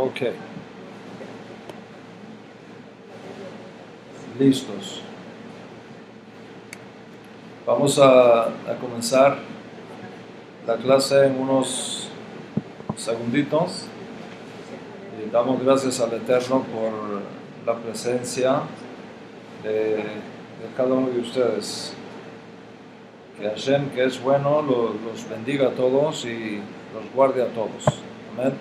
Ok. Listos. Vamos a comenzar la clase en unos segunditos. Y damos gracias al Eterno por la presencia de cada uno de ustedes. Que Hashem, que es bueno, los bendiga a todos y los guarde a todos. Amén.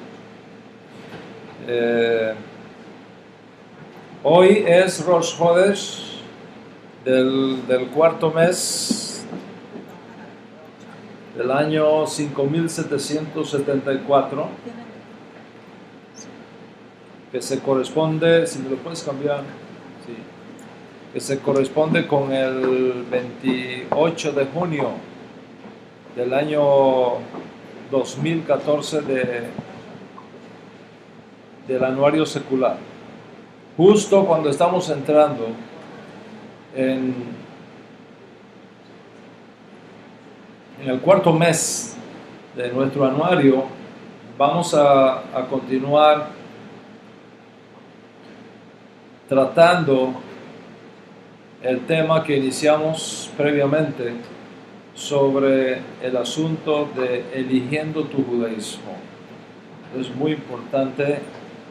Hoy es Rosh Chodesh del cuarto mes del año 5774, que se corresponde, si me lo puedes cambiar, sí, que se corresponde con el 28 de junio del año 2014 del anuario secular. Justo cuando estamos entrando en el cuarto mes de nuestro anuario, vamos a continuar tratando el tema que iniciamos previamente sobre el asunto de eligiendo tu judaísmo. Es muy importante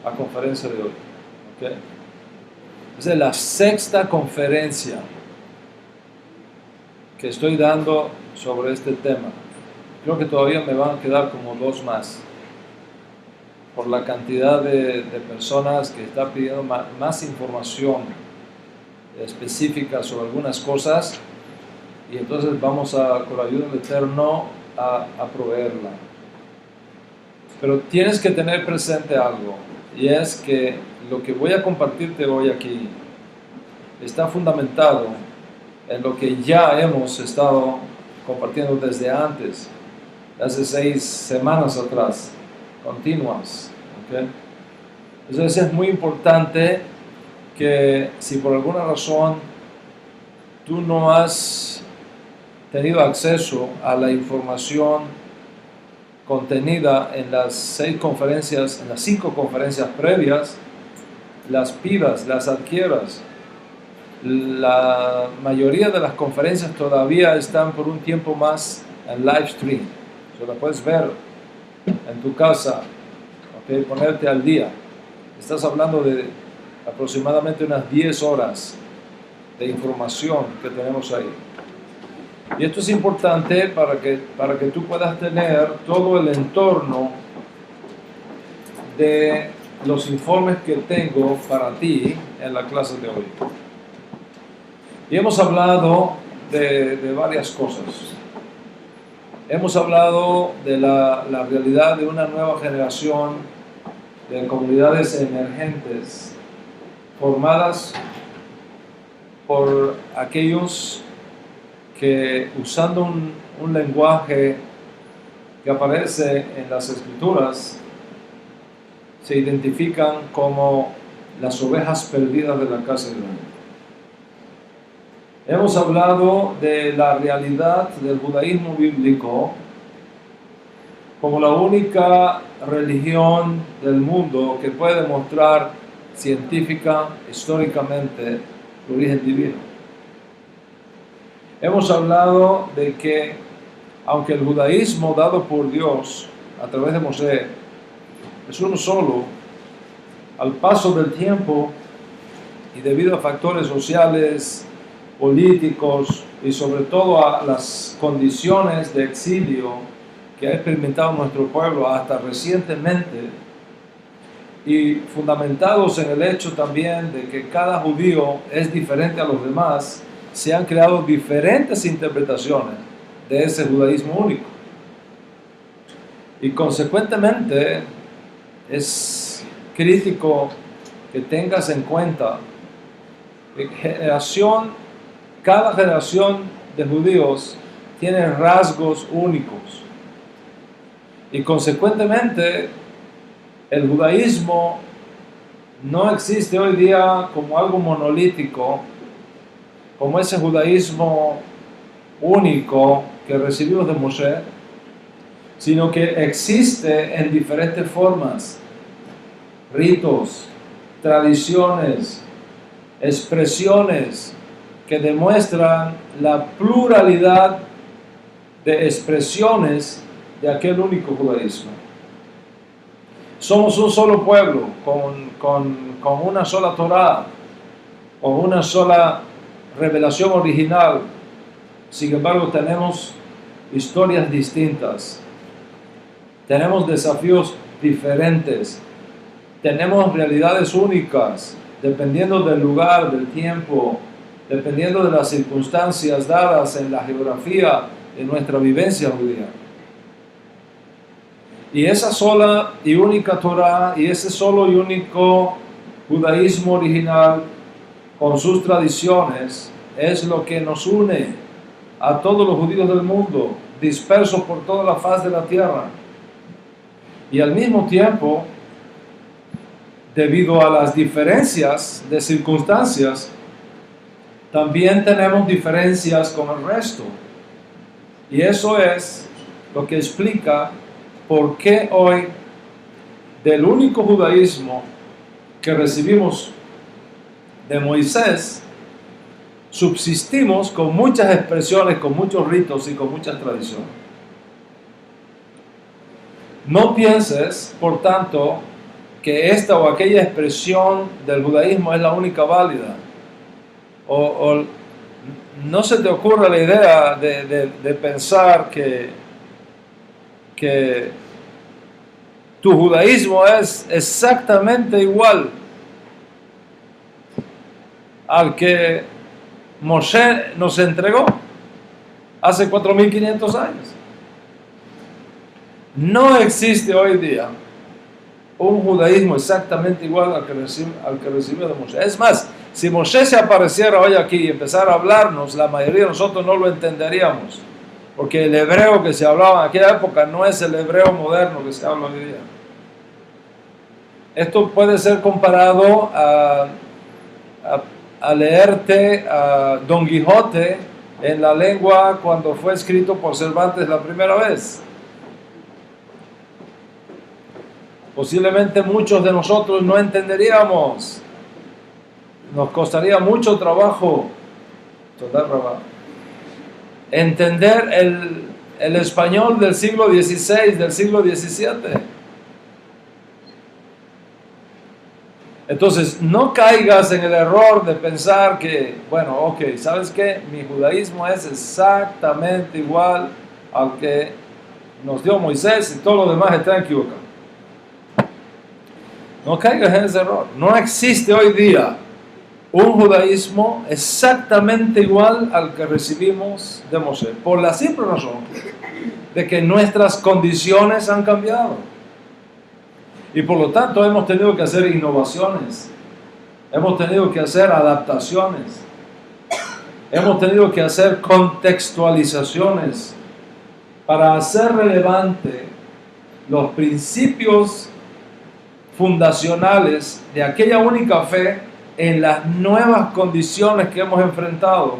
la conferencia de hoy. ¿Okay? Es la sexta conferencia que estoy dando sobre este tema. Creo que todavía me van a quedar como dos más, por la cantidad de personas que están pidiendo más información específica sobre algunas cosas, y entonces vamos con la ayuda del Eterno a proveerla. Pero tienes que tener presente algo, y es que lo que voy a compartirte hoy aquí está fundamentado en lo que ya hemos estado compartiendo desde antes, hace 6 semanas atrás, continuas. ¿Okay? Entonces es muy importante que si por alguna razón tú no has tenido acceso a la información contenida en las 5 conferencias previas, las pidas, las adquieras. La mayoría de las conferencias todavía están por un tiempo más en live stream. O sea, la puedes ver en tu casa, ¿okay? Ponerte al día. Estás hablando de aproximadamente unas 10 horas de información que tenemos ahí. Y esto es importante para que tú puedas tener todo el entorno de los informes que tengo para ti en la clase de hoy. Y hemos hablado de varias cosas. Hemos hablado de la realidad de una nueva generación de comunidades emergentes formadas por aquellos que, usando un lenguaje que aparece en las Escrituras, se identifican como las ovejas perdidas de la casa de Israel. Hemos hablado de la realidad del judaísmo bíblico como la única religión del mundo que puede demostrar científica, históricamente, su origen divino. Hemos hablado de que, aunque el judaísmo dado por Dios a través de Moshe es uno solo, al paso del tiempo y debido a factores sociales, políticos y sobre todo a las condiciones de exilio que ha experimentado nuestro pueblo hasta recientemente, y fundamentados en el hecho también de que cada judío es diferente a los demás, se han creado diferentes interpretaciones de ese judaísmo único. Y consecuentemente es crítico que tengas en cuenta que cada generación de judíos tiene rasgos únicos. Y consecuentemente el judaísmo no existe hoy día como algo monolítico, como ese judaísmo único que recibimos de Moshe, sino que existe en diferentes formas. ritos, tradiciones, expresiones que demuestran la pluralidad de expresiones de aquel único judaísmo. Somos un solo pueblo, con una sola Torá, con una sola revelación original. Sin embargo, tenemos historias distintas, tenemos desafíos diferentes, tenemos realidades únicas, dependiendo del lugar, del tiempo, dependiendo de las circunstancias dadas en la geografía de nuestra vivencia judía. Y esa sola y única Torá y ese solo y único judaísmo original con sus tradiciones es lo que nos une a todos los judíos del mundo, dispersos por toda la faz de la tierra. Y al mismo tiempo, debido a las diferencias de circunstancias, también tenemos diferencias con el resto. Y eso es lo que explica por qué hoy, del único judaísmo que recibimos de Moisés, subsistimos con muchas expresiones, con muchos ritos y con muchas tradiciones. No pienses, por tanto, que esta o aquella expresión del judaísmo es la única válida. O no se te ocurra la idea de pensar que tu judaísmo es exactamente igual al que Moshe nos entregó hace 4.500 años. No existe hoy día un judaísmo exactamente igual al que recibió de Moshe. Es más, si Moshe se apareciera hoy aquí y empezara a hablarnos, la mayoría de nosotros no lo entenderíamos, porque el hebreo que se hablaba en aquella época no es el hebreo moderno que se habla hoy día. Esto puede ser comparado a leerte a Don Quijote en la lengua cuando fue escrito por Cervantes la primera vez. Posiblemente muchos de nosotros no entenderíamos. Nos costaría mucho trabajo entender el español del siglo XVI, del siglo XVII. Entonces, no caigas en el error de pensar que, bueno, ok, ¿sabes qué? Mi judaísmo es exactamente igual al que nos dio Moisés y todos los demás están equivocados. No caigas en ese error. No existe hoy día un judaísmo exactamente igual al que recibimos de Moshe, por la simple razón de que nuestras condiciones han cambiado. Y por lo tanto hemos tenido que hacer innovaciones, hemos tenido que hacer adaptaciones, hemos tenido que hacer contextualizaciones para hacer relevante los principios fundacionales de aquella única fe en las nuevas condiciones que hemos enfrentado,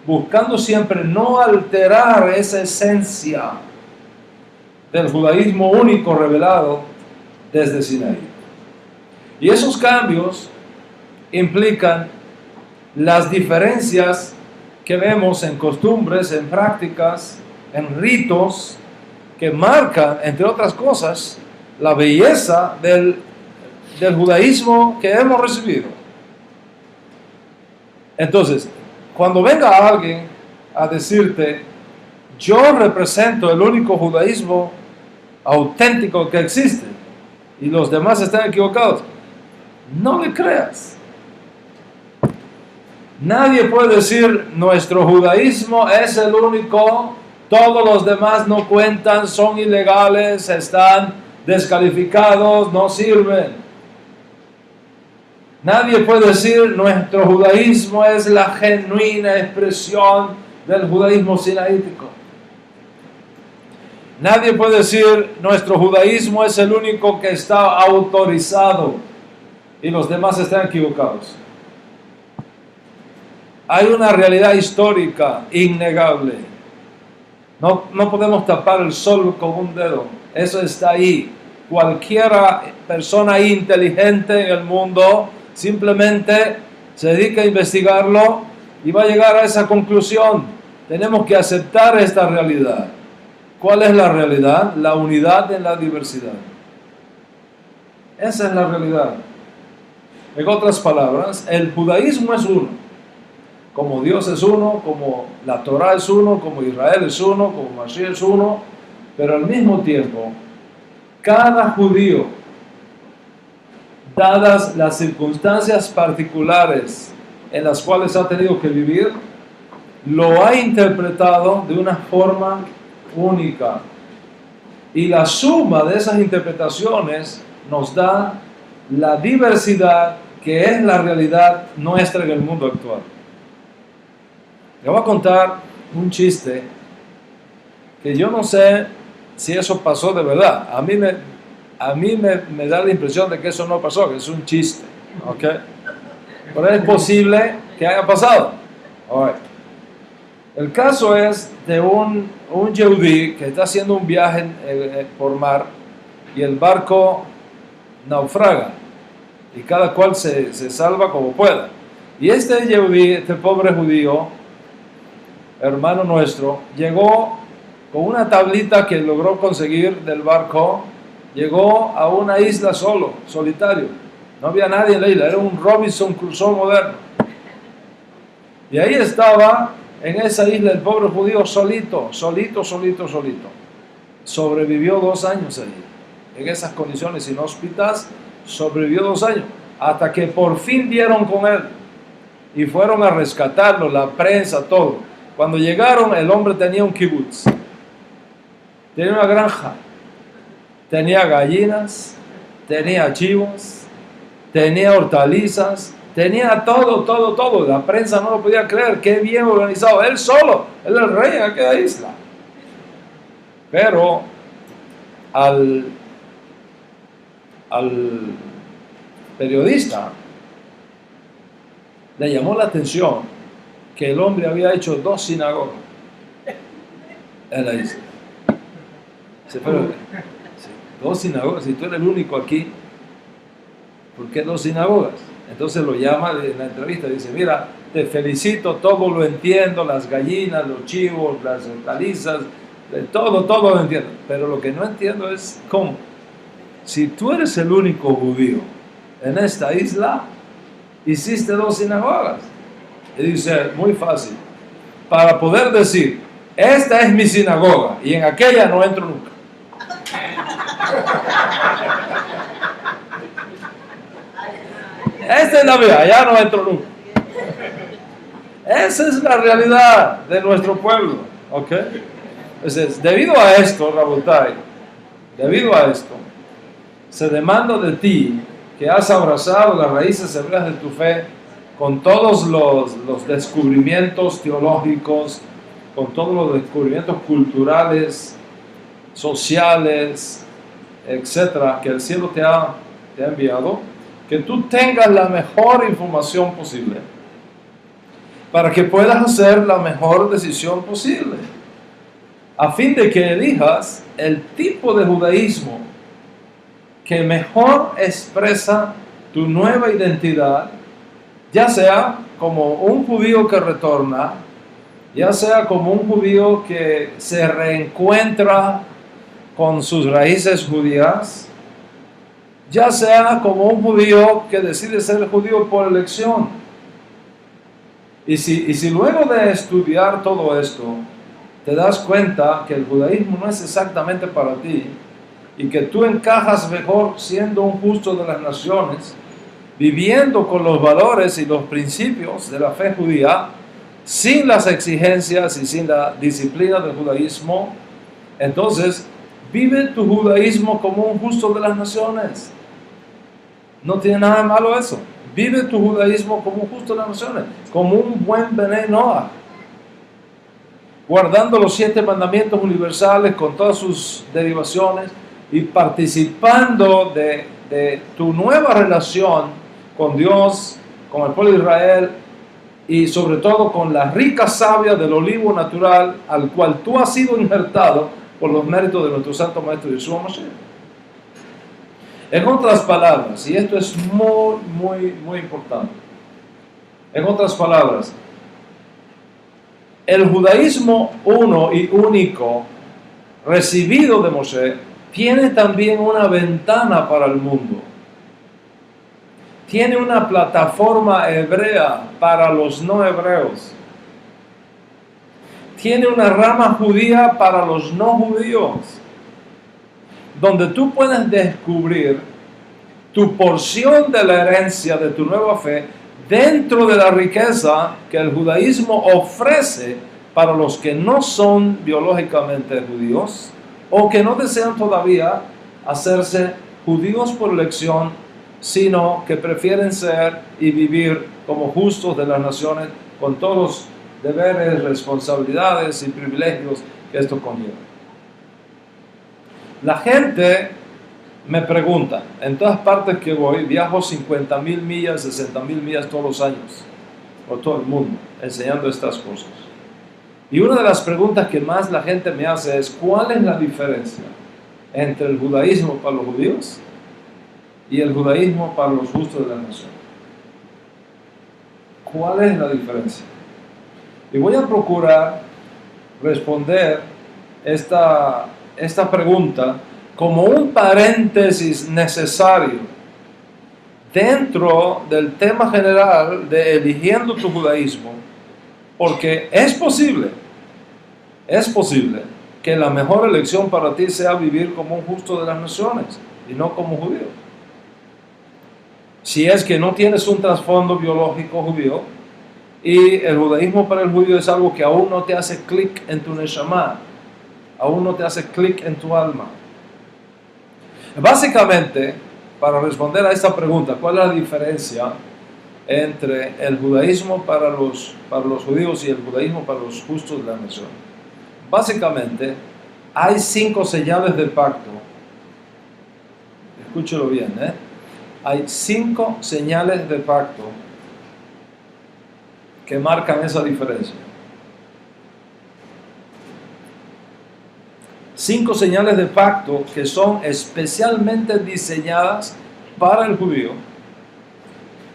buscando siempre no alterar esa esencia del judaísmo único revelado desde Sinaí. Y esos cambios implican las diferencias que vemos en costumbres, en prácticas, en ritos, que marcan, entre otras cosas, la belleza del judaísmo que hemos recibido. Entonces, cuando venga alguien a decirte, yo represento el único judaísmo auténtico que existe y los demás están equivocados, no le creas. Nadie puede decir, nuestro judaísmo es el único, todos los demás no cuentan, son ilegales, están descalificados, no sirven. Nadie puede decir, nuestro judaísmo es la genuina expresión del judaísmo sinaítico. Nadie puede decir, nuestro judaísmo es el único que está autorizado y los demás están equivocados. Hay una realidad histórica innegable. No podemos tapar el sol con un dedo. Eso está ahí. cualquiera persona inteligente en el mundo simplemente se dedica a investigarlo y va a llegar a esa conclusión. Tenemos que aceptar esta realidad. ¿Cuál es la realidad? La unidad en la diversidad. Esa es la realidad. En otras palabras, el judaísmo es uno. Como Dios es uno, como la Torah es uno, como Israel es uno, como Mashiach es uno, pero al mismo tiempo, cada judío, dadas las circunstancias particulares en las cuales ha tenido que vivir, lo ha interpretado de una forma única. Y la suma de esas interpretaciones nos da la diversidad que es la realidad nuestra en el mundo actual. Le voy a contar un chiste que yo no sé si eso pasó de verdad. A mí me da la impresión de que eso no pasó, que es un chiste, ¿ok? Pero es posible que haya pasado. Right. El caso es de un yehudí que está haciendo un viaje por mar y el barco naufraga y cada cual se salva como pueda. Y este yehudí, este pobre judío, hermano nuestro, llegó con una tablita que logró conseguir del barco, llegó a una isla solitario. No había nadie en la isla, era un Robinson Crusoe moderno. Y ahí estaba, en esa isla, el pobre judío solito. Sobrevivió 2 años allí, en esas condiciones inhóspitas, sobrevivió 2 años, hasta que por fin dieron con él y fueron a rescatarlo, la prensa, todo. Cuando llegaron, el hombre tenía un kibutz, tenía una granja, tenía gallinas, tenía chivos, tenía hortalizas, tenía todo. La prensa no lo podía creer, qué bien organizado, él solo, él es el rey en aquella isla. Pero al periodista le llamó la atención que el hombre había hecho 2 sinagogas en la isla. Pero, 2 sinagogas, si tú eres el único aquí, ¿por qué 2 sinagogas? Entonces lo llama en la entrevista y dice, mira, te felicito, todo lo entiendo, las gallinas, los chivos, las hortalizas, todo lo entiendo, pero lo que no entiendo es cómo, si tú eres el único judío en esta isla, hiciste 2 sinagogas. Y dice, muy fácil, para poder decir, esta es mi sinagoga y en aquella no entro nunca. Esta es la mía, allá no entro nunca. Esa es la realidad de nuestro pueblo, ¿ok? Entonces, debido a esto, Rabotai, debido a esto, se demanda de ti que has abrazado las raíces hebreas de tu fe con todos los descubrimientos teológicos, con todos los descubrimientos culturales, sociales, etcétera, que el cielo te ha enviado, que tú tengas la mejor información posible para que puedas hacer la mejor decisión posible, a fin de que elijas el tipo de judaísmo que mejor expresa tu nueva identidad, ya sea como un judío que retorna, ya sea como un judío que se reencuentra con sus raíces judías, ya sea como un judío que decide ser judío por elección. Y si luego de estudiar todo esto te das cuenta que el judaísmo no es exactamente para ti y que tú encajas mejor siendo un justo de las naciones, viviendo con los valores y los principios de la fe judía, sin las exigencias y sin la disciplina del judaísmo, entonces vive tu judaísmo como un justo de las naciones. No tiene nada de malo eso. Vive tu judaísmo como un justo de las naciones, como un buen Benei Noach, guardando los 7 mandamientos universales con todas sus derivaciones y participando de tu nueva relación con Dios, con el pueblo de Israel y sobre todo con la rica savia del olivo natural al cual tú has sido injertado por los méritos de nuestro Santo Maestro Yeshua Mashiach. En otras palabras, y esto es muy importante, en otras palabras, el judaísmo uno y único recibido de Moshe tiene también una ventana para el mundo. Tiene una plataforma hebrea para los no hebreos. Tiene una rama judía para los no judíos, donde tú puedes descubrir tu porción de la herencia de tu nueva fe dentro de la riqueza que el judaísmo ofrece para los que no son biológicamente judíos o que no desean todavía hacerse judíos por elección, sino que prefieren ser y vivir como justos de las naciones con todos los deberes, responsabilidades y privilegios que esto conlleva. La gente me pregunta, en todas partes que voy, viajo 50,000 millas, 60,000 millas todos los años, por todo el mundo, enseñando estas cosas. Y una de las preguntas que más la gente me hace es, ¿cuál es la diferencia entre el judaísmo para los judíos y el judaísmo para los justos de la nación? ¿Cuál es la diferencia? Y voy a procurar responder esta pregunta como un paréntesis necesario dentro del tema general de eligiendo tu judaísmo, porque es posible que la mejor elección para ti sea vivir como un justo de las naciones y no como judío. Si es que no tienes un trasfondo biológico judío y el judaísmo para el judío es algo que aún no te hace clic en tu neshama, aún no te hace clic en tu alma. Básicamente, para responder a esta pregunta, ¿cuál es la diferencia entre el judaísmo para los judíos y el judaísmo para los justos de la nación? Básicamente, hay 5 señales del pacto. Escúchelo bien, Hay 5 señales del pacto que marcan esa diferencia. 5 señales de pacto que son especialmente diseñadas para el judío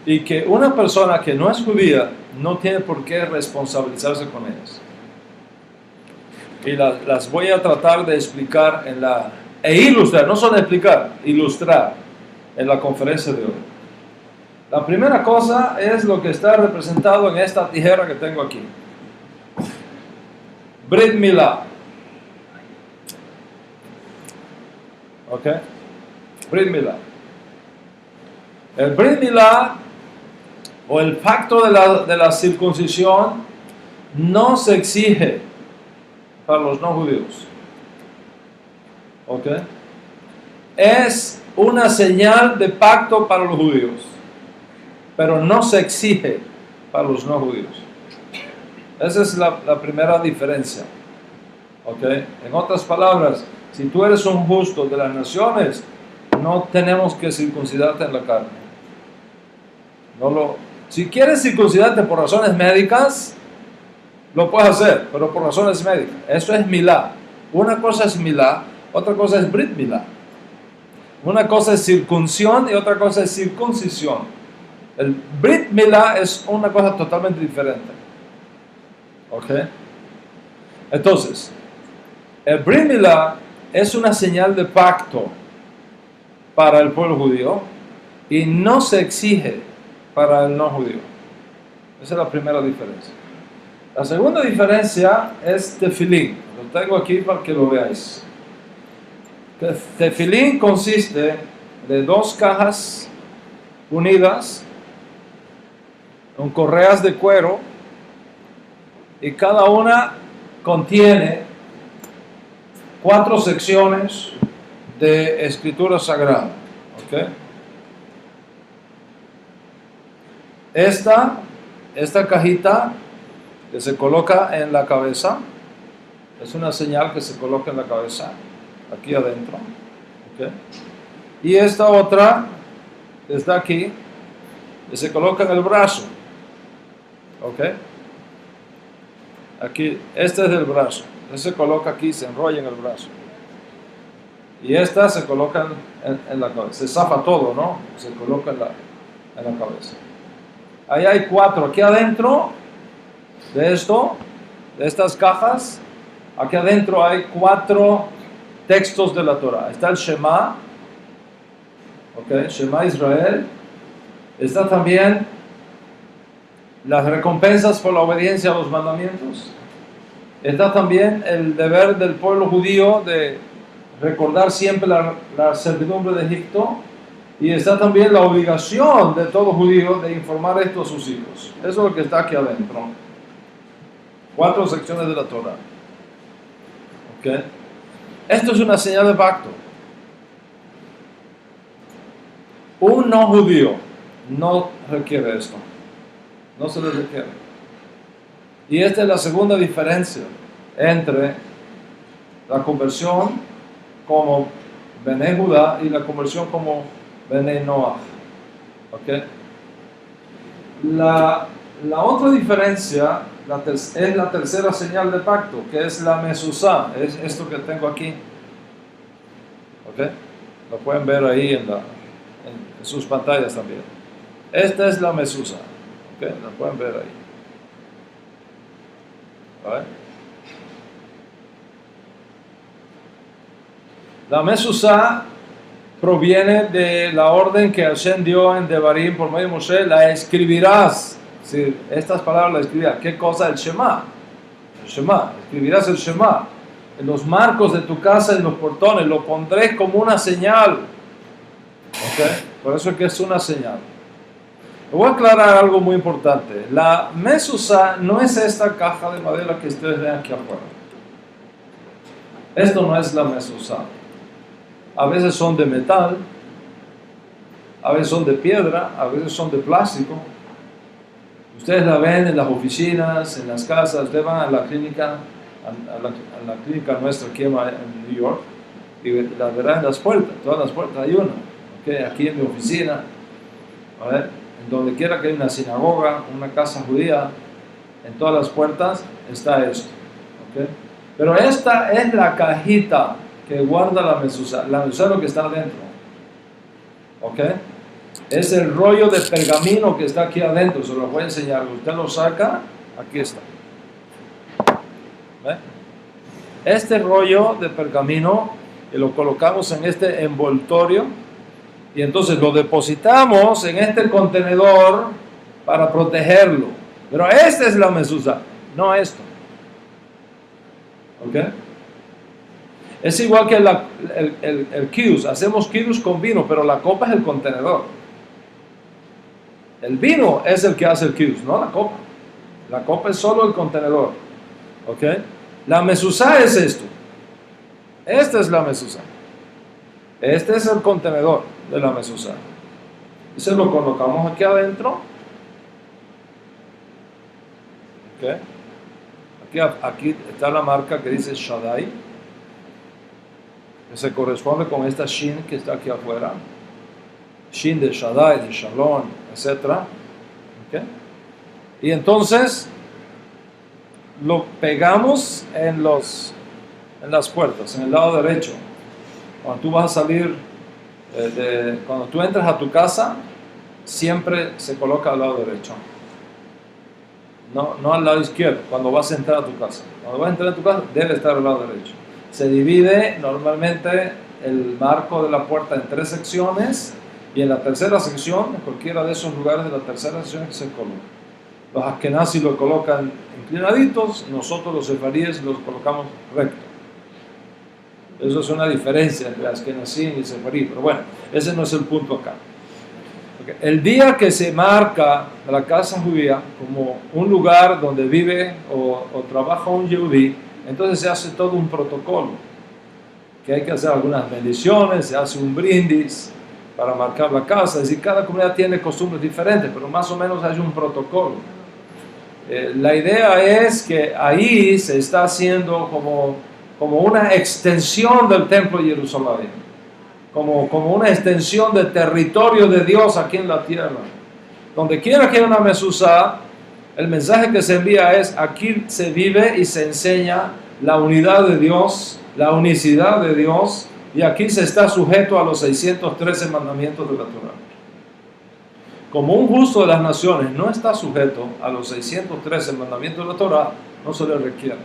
y que una persona que no es judía no tiene por qué responsabilizarse con ellas. Y las voy a tratar de explicar e ilustrar, no solo explicar, ilustrar en la conferencia de hoy. La primera cosa es lo que está representado en esta tijera que tengo aquí. Brit Milá. ¿Ok? Brit Milá. El Brit Milá o el pacto de la circuncisión no se exige para los no judíos. ¿Ok? Es una señal de pacto para los judíos, pero no se exige para los no judíos. Esa es la primera diferencia. ¿Ok? En otras palabras, si tú eres un justo de las naciones, no tenemos que circuncidarte en la carne. Si quieres circuncidarte por razones médicas, lo puedes hacer, pero por razones médicas. Eso es milá. Una cosa es milá, otra cosa es brit milá. Una cosa es circuncisión y otra cosa es circuncisión. El brit milá es una cosa totalmente diferente. ¿Ok? Entonces, el brit milá es una señal de pacto para el pueblo judío y no se exige para el no judío. Esa es la primera diferencia. La segunda diferencia es tefilín. Lo tengo aquí para que lo veáis. Tefilín consiste de 2 cajas unidas con correas de cuero y cada una contiene 4 secciones de escritura sagrada. ¿Ok? Esta cajita que se coloca en la cabeza es una señal que se coloca en la cabeza, aquí adentro. ¿Okay? Y esta otra está aquí, que se coloca en el brazo. ¿Ok? Aquí, este es del brazo. Este se coloca aquí, se enrolla en el brazo. Y esta se coloca en la cabeza. Se zafa todo, ¿no? Se coloca en la cabeza. Ahí hay 4. Aquí adentro de esto, de estas cajas, aquí adentro hay 4 textos de la Torah. Está el Shema, ¿ok? Shema Israel. Está también las recompensas por la obediencia a los mandamientos. Está también el deber del pueblo judío de recordar siempre la servidumbre de Egipto. Y está también la obligación de todo judío de informar esto a sus hijos. Eso es lo que está aquí adentro. 4 secciones de la Torah. ¿Ok? Esto es una señal de pacto. Un no judío no requiere esto. No se le requiere. Y esta es la segunda diferencia entre la conversión como Bnei Judá y la conversión como Bnei Noach. ¿Ok? La otra diferencia es la tercera señal de pacto, que es la mezuzá. Es esto que tengo aquí. ¿Ok? Lo pueden ver ahí en sus pantallas también. Esta es la mezuzá. ¿Ok? La pueden ver ahí. ¿Vale? La mezuzá proviene de la orden que Hashem dio en Devarim por medio de Moshe. La escribirás. Sí, estas palabras las escribirás. ¿Qué cosa? El Shema. El Shema. Escribirás el Shema en los marcos de tu casa y en los portones. Lo pondré como una señal. ¿Ok? Por eso es que es una señal. Voy a aclarar algo muy importante. La mezuzá no es esta caja de madera que ustedes ven aquí afuera. Esto no es la mezuzá. A veces son de metal, a veces son de piedra, a veces son de plástico. Ustedes la ven en las oficinas, en las casas. Ustedes van a la clínica, a la clínica nuestra aquí en New York, y la verán en las puertas, todas las puertas hay una. ¿Okay? Aquí en mi oficina, a ver, en donde quiera que haya una sinagoga, una casa judía, en todas las puertas está esto. ¿Okay? Pero esta es la cajita que guarda la mezuzá. La mezuzá es lo que está adentro. ¿Ok? Es el rollo de pergamino que está aquí adentro. Se lo voy a enseñar. Usted lo saca, aquí está. ¿Ve? Este rollo de pergamino lo colocamos en este envoltorio y entonces lo depositamos en este contenedor para protegerlo. Pero esta es la mezuzá, no esto. ¿Ok? Es igual que el kiddush. Hacemos kiddush con vino, pero la copa es el contenedor. El vino es el que hace el kiddush, no la copa. La copa es solo el contenedor. ¿Ok? La mezuzá es esto. Esta es la mezuzá. Este es el contenedor de la mezuzá. Y se lo colocamos aquí adentro. ¿Ok? Aquí está la marca que dice Shaddai, que se corresponde con esta Shin que está aquí afuera. Shin de Shaddai, de Shalom, etc. ¿Okay? Y entonces lo pegamos en las puertas, en el lado derecho. Cuando tú vas a salir, cuando tú entras a tu casa, siempre se coloca al lado derecho. No al lado izquierdo, cuando vas a entrar a tu casa. Cuando vas a entrar a tu casa, debe estar al lado derecho. Se divide normalmente el marco de la puerta en 3 secciones, y en la tercera sección, en cualquiera de esos lugares de la tercera sección se coloca. Los askenazis lo colocan inclinaditos, nosotros los sefaríes los colocamos recto. Eso es una diferencia entre askenazí y sefarí, pero bueno, ese no es el punto acá. Okay. El día que se marca la casa judía como un lugar donde vive o trabaja un yehudí, entonces se hace todo un protocolo, que hay que hacer algunas bendiciones, se hace un brindis para marcar la casa. Es decir, cada comunidad tiene costumbres diferentes, pero más o menos hay un protocolo. La idea es que ahí se está haciendo como una extensión del templo de Jerusalén, como una extensión del territorio de Dios aquí en la tierra. Donde quiera que haya una mezuzá, el mensaje que se envía es: aquí se vive y se enseña la unidad de Dios, la unicidad de Dios, Y aquí se está sujeto a los 613 mandamientos de la Torah. Como un justo de las naciones no está sujeto a los 613 mandamientos de la Torah, no se le requiere.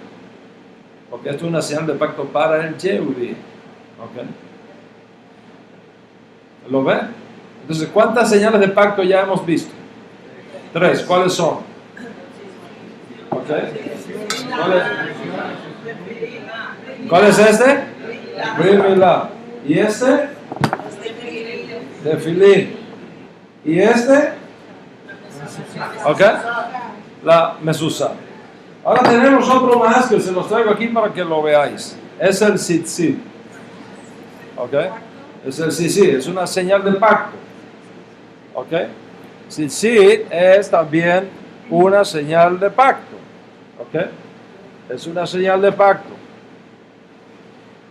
Porque esto es una señal de pacto para el Yehudi. ¿Okay? ¿Lo ven? Entonces, ¿cuántas señales de pacto ya hemos visto? 3. ¿Cuáles son? ¿Okay? ¿Cuál es este? Brit Milá. ¿Y este? Tefilín. ¿Y este? ¿Ok? La Mezuzá. Ahora tenemos otro más que se los traigo aquí para que lo veáis. Es el Tzitzit. ¿Ok? Es el Tzitzit. Es una señal de pacto. ¿Ok? Tzitzit es también una señal de pacto. ¿Ok? Es una señal de pacto.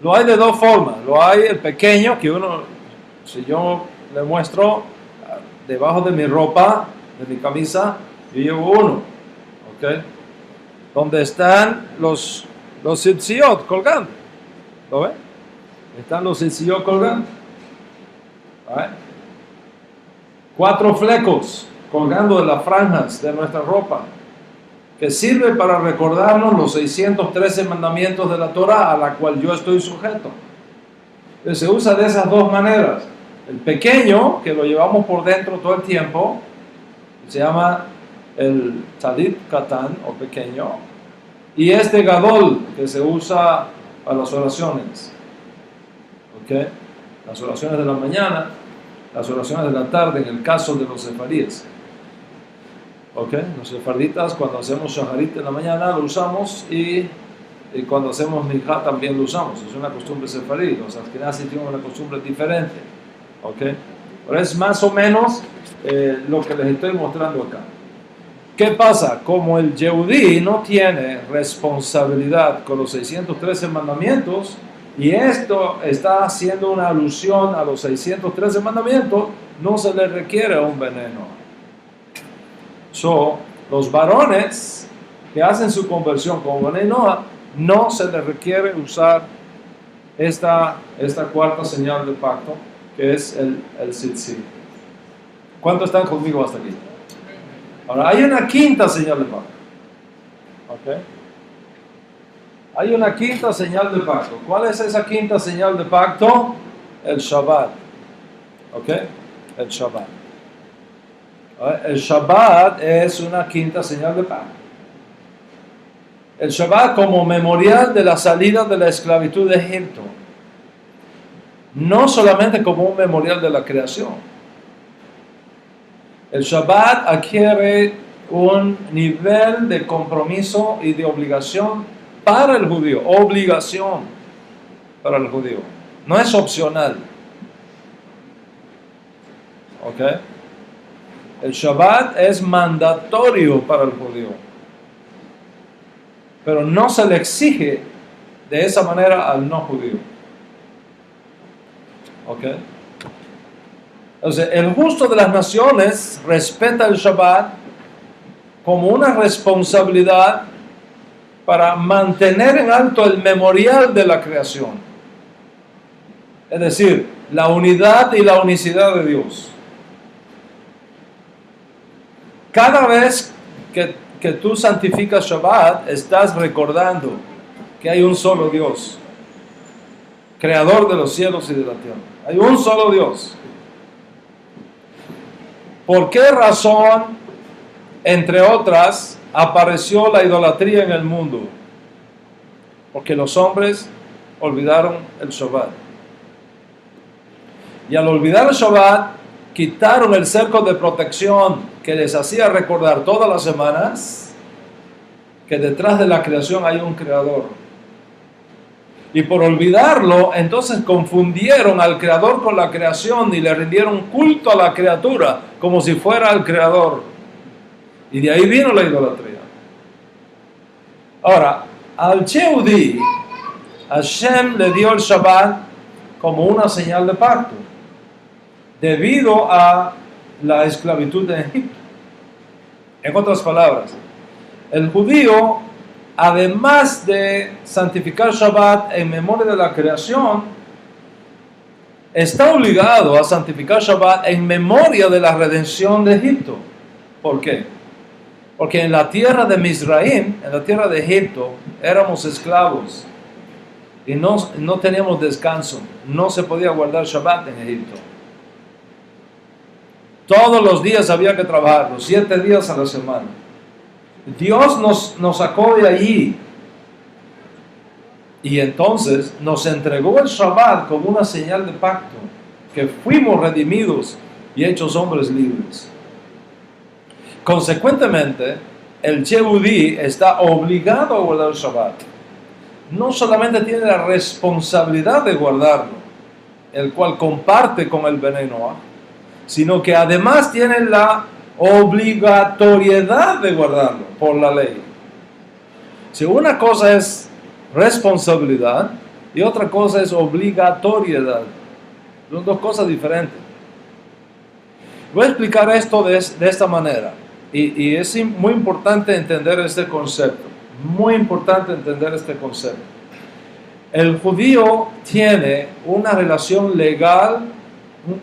Lo hay de dos formas. Lo hay el pequeño, que uno, si yo le muestro debajo de mi ropa, de mi camisa, yo llevo uno. ¿Ok? Donde están los tzitziot colgando. ¿Lo ven? Están los tzitziot colgando. ¿Vale? 4 flecos colgando de las franjas de nuestra ropa, que sirve para recordarnos los 613 mandamientos de la Torah a la cual yo estoy sujeto. Entonces, se usa de esas dos maneras. El pequeño, que lo llevamos por dentro todo el tiempo, se llama el talit katan, o pequeño, y este gadol, que se usa para las oraciones. ¿Ok? Las oraciones de la mañana, las oraciones de la tarde, en el caso de los sefaríes. ¿Ok? Los sefarditas, cuando hacemos shaharit en la mañana, lo usamos, y cuando hacemos minjá también lo usamos. Es una costumbre sefarí. Los ashkenazí tienen una costumbre diferente. ¿Ok? Pero es más o menos lo que les estoy mostrando acá. ¿Qué pasa? Como el Yehudí no tiene responsabilidad con los 613 mandamientos, y esto está haciendo una alusión a los 613 mandamientos, no se le requiere un veneno. Los varones que hacen su conversión como veneno, no se les requiere usar esta cuarta señal de pacto, que es el tzitzit. ¿Cuántos están conmigo hasta aquí? Ahora, hay una quinta señal de pacto. ¿Ok? Hay una quinta señal de pacto. ¿Cuál es esa quinta señal de pacto? El Shabbat. ¿Ok? El Shabbat. El Shabbat es una quinta señal de pacto. El Shabbat como memorial de la salida de la esclavitud de Egipto. No solamente como un memorial de la creación. El Shabbat adquiere un nivel de compromiso y de obligación para el judío. Obligación para el judío. No es opcional. ¿Ok? El Shabbat es mandatorio para el judío. Pero no se le exige de esa manera al no judío. ¿Ok? Entonces, el justo de las naciones respeta el Shabbat como una responsabilidad para mantener en alto el memorial de la creación. Es decir, la unidad y la unicidad de Dios. Cada vez que tú santificas Shabbat, estás recordando que hay un solo Dios, creador de los cielos y de la tierra. Hay un solo Dios. ¿Por qué razón, entre otras, apareció la idolatría en el mundo? Porque los hombres olvidaron el Shabbat. Y al olvidar el Shabbat, quitaron el cerco de protección que les hacía recordar todas las semanas que detrás de la creación hay un creador. Y por olvidarlo, entonces confundieron al creador con la creación y le rindieron culto a la criatura como si fuera el creador. Y de ahí vino la idolatría. Ahora, al Yehudí, Hashem le dio el Shabbat como una señal de pacto, debido a la esclavitud de Egipto. En otras palabras, el judío, además de santificar Shabbat en memoria de la creación, está obligado a santificar Shabbat en memoria de la redención de Egipto. ¿Por qué? Porque en la tierra de Mizraim, en la tierra de Egipto, éramos esclavos y no teníamos descanso. No se podía guardar Shabbat en Egipto. Todos los días había que trabajar, los 7 días a la semana. Dios nos sacó de allí y entonces nos entregó el Shabbat como una señal de pacto, que fuimos redimidos y hechos hombres libres. Consecuentemente, el Yehudí está obligado a guardar el Shabbat. No solamente tiene la responsabilidad de guardarlo, el cual comparte con el Bnei Noach, sino que además tiene la obligatoriedad de guardarlo por la ley. Si una cosa es responsabilidad y otra cosa es obligatoriedad, son dos cosas diferentes. Voy a explicar esto de esta manera, y es muy importante entender este concepto. Muy importante entender este concepto. El judío tiene una relación legal,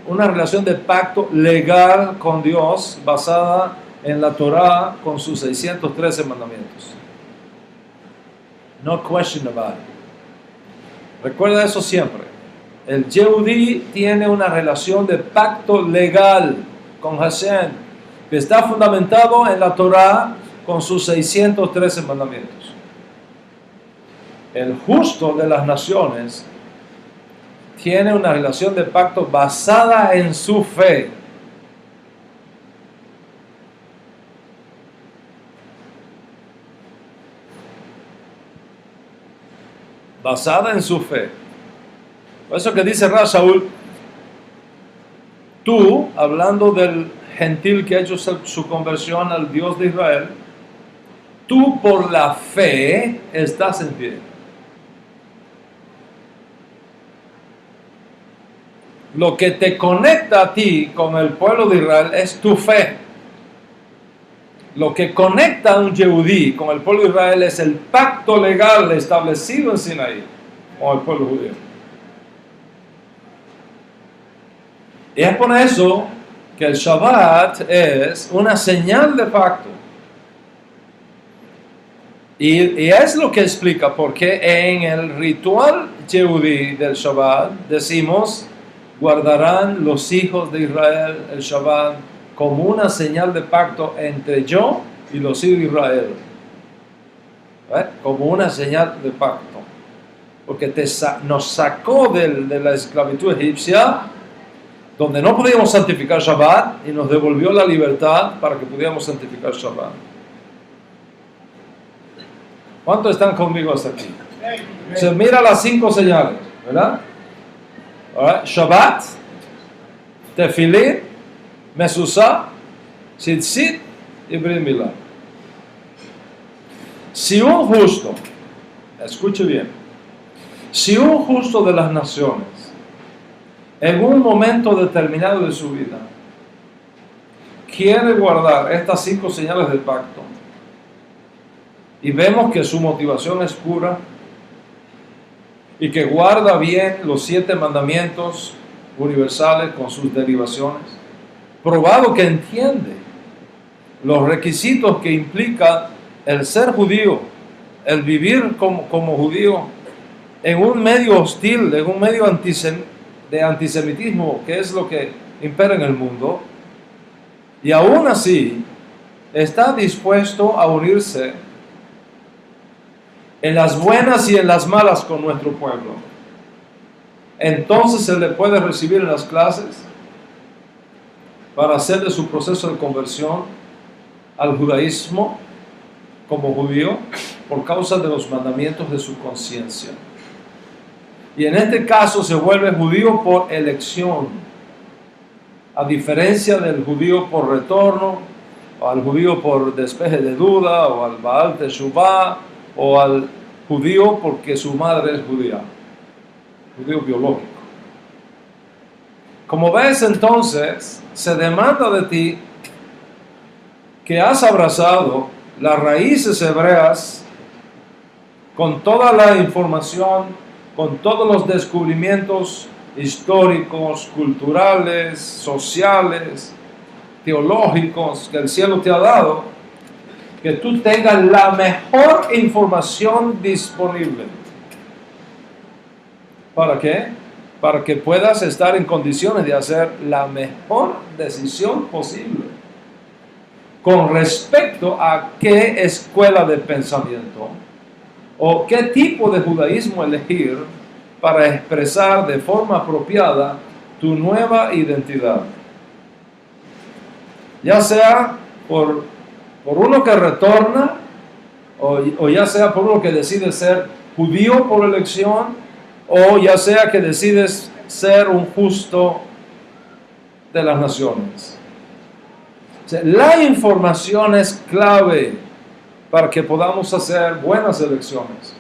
una relación de pacto legal con Dios basada en la Torá con sus 613 mandamientos. No question about it. Recuerda eso siempre. El Yehudí tiene una relación de pacto legal con Hashem que está fundamentado en la Torá con sus 613 mandamientos. El justo de las naciones tiene una relación de pacto basada en su fe. Basada en su fe. Por eso que dice Rav Shaul, tú, hablando del gentil que ha hecho su conversión al Dios de Israel, tú por la fe estás en pie. Lo que te conecta a ti con el pueblo de Israel es tu fe. Lo que conecta a un Yehudí con el pueblo de Israel es el pacto legal establecido en Sinaí con el pueblo judío. Y es por eso que el Shabbat es una señal de pacto. Y es lo que explica por qué en el ritual Yehudí del Shabbat decimos: guardarán los hijos de Israel el Shabbat como una señal de pacto entre yo y los hijos de Israel. Como una señal de pacto. Porque nos sacó de la esclavitud egipcia, donde no podíamos santificar Shabbat, y nos devolvió la libertad para que pudiéramos santificar Shabbat. ¿Cuántos están conmigo hasta aquí? Se mira las 5 señales, ¿verdad? Shabbat, Tefilín, Mezuzá, Tzitzit y Brit Milá. Si un justo, escuche bien, si un justo de las naciones, en un momento determinado de su vida, quiere guardar estas 5 señales del pacto, y vemos que su motivación es pura, y que guarda bien los 7 mandamientos universales con sus derivaciones, probado que entiende los requisitos que implica el ser judío, el vivir como judío en un medio hostil, en un medio de antisemitismo, que es lo que impera en el mundo, y aún así está dispuesto a unirse en las buenas y en las malas con nuestro pueblo. Entonces se le puede recibir en las clases para hacer de su proceso de conversión al judaísmo como judío por causa de los mandamientos de su conciencia. Y en este caso se vuelve judío por elección, a diferencia del judío por retorno, o al judío por despeje de duda, o al Baal Teshuvah, o al judío porque su madre es judía, judío biológico. Como ves, entonces, se demanda de ti que has abrazado las raíces hebreas con toda la información, con todos los descubrimientos históricos, culturales, sociales, teológicos que el cielo te ha dado, que tú tengas la mejor información disponible. ¿Para qué? Para que puedas estar en condiciones de hacer la mejor decisión posible con respecto a qué escuela de pensamiento o qué tipo de judaísmo elegir para expresar de forma apropiada tu nueva identidad. Ya sea por uno que retorna o ya sea por uno que decide ser judío por elección, o ya sea que decides ser un justo de las naciones. O sea, la información es clave para que podamos hacer buenas elecciones.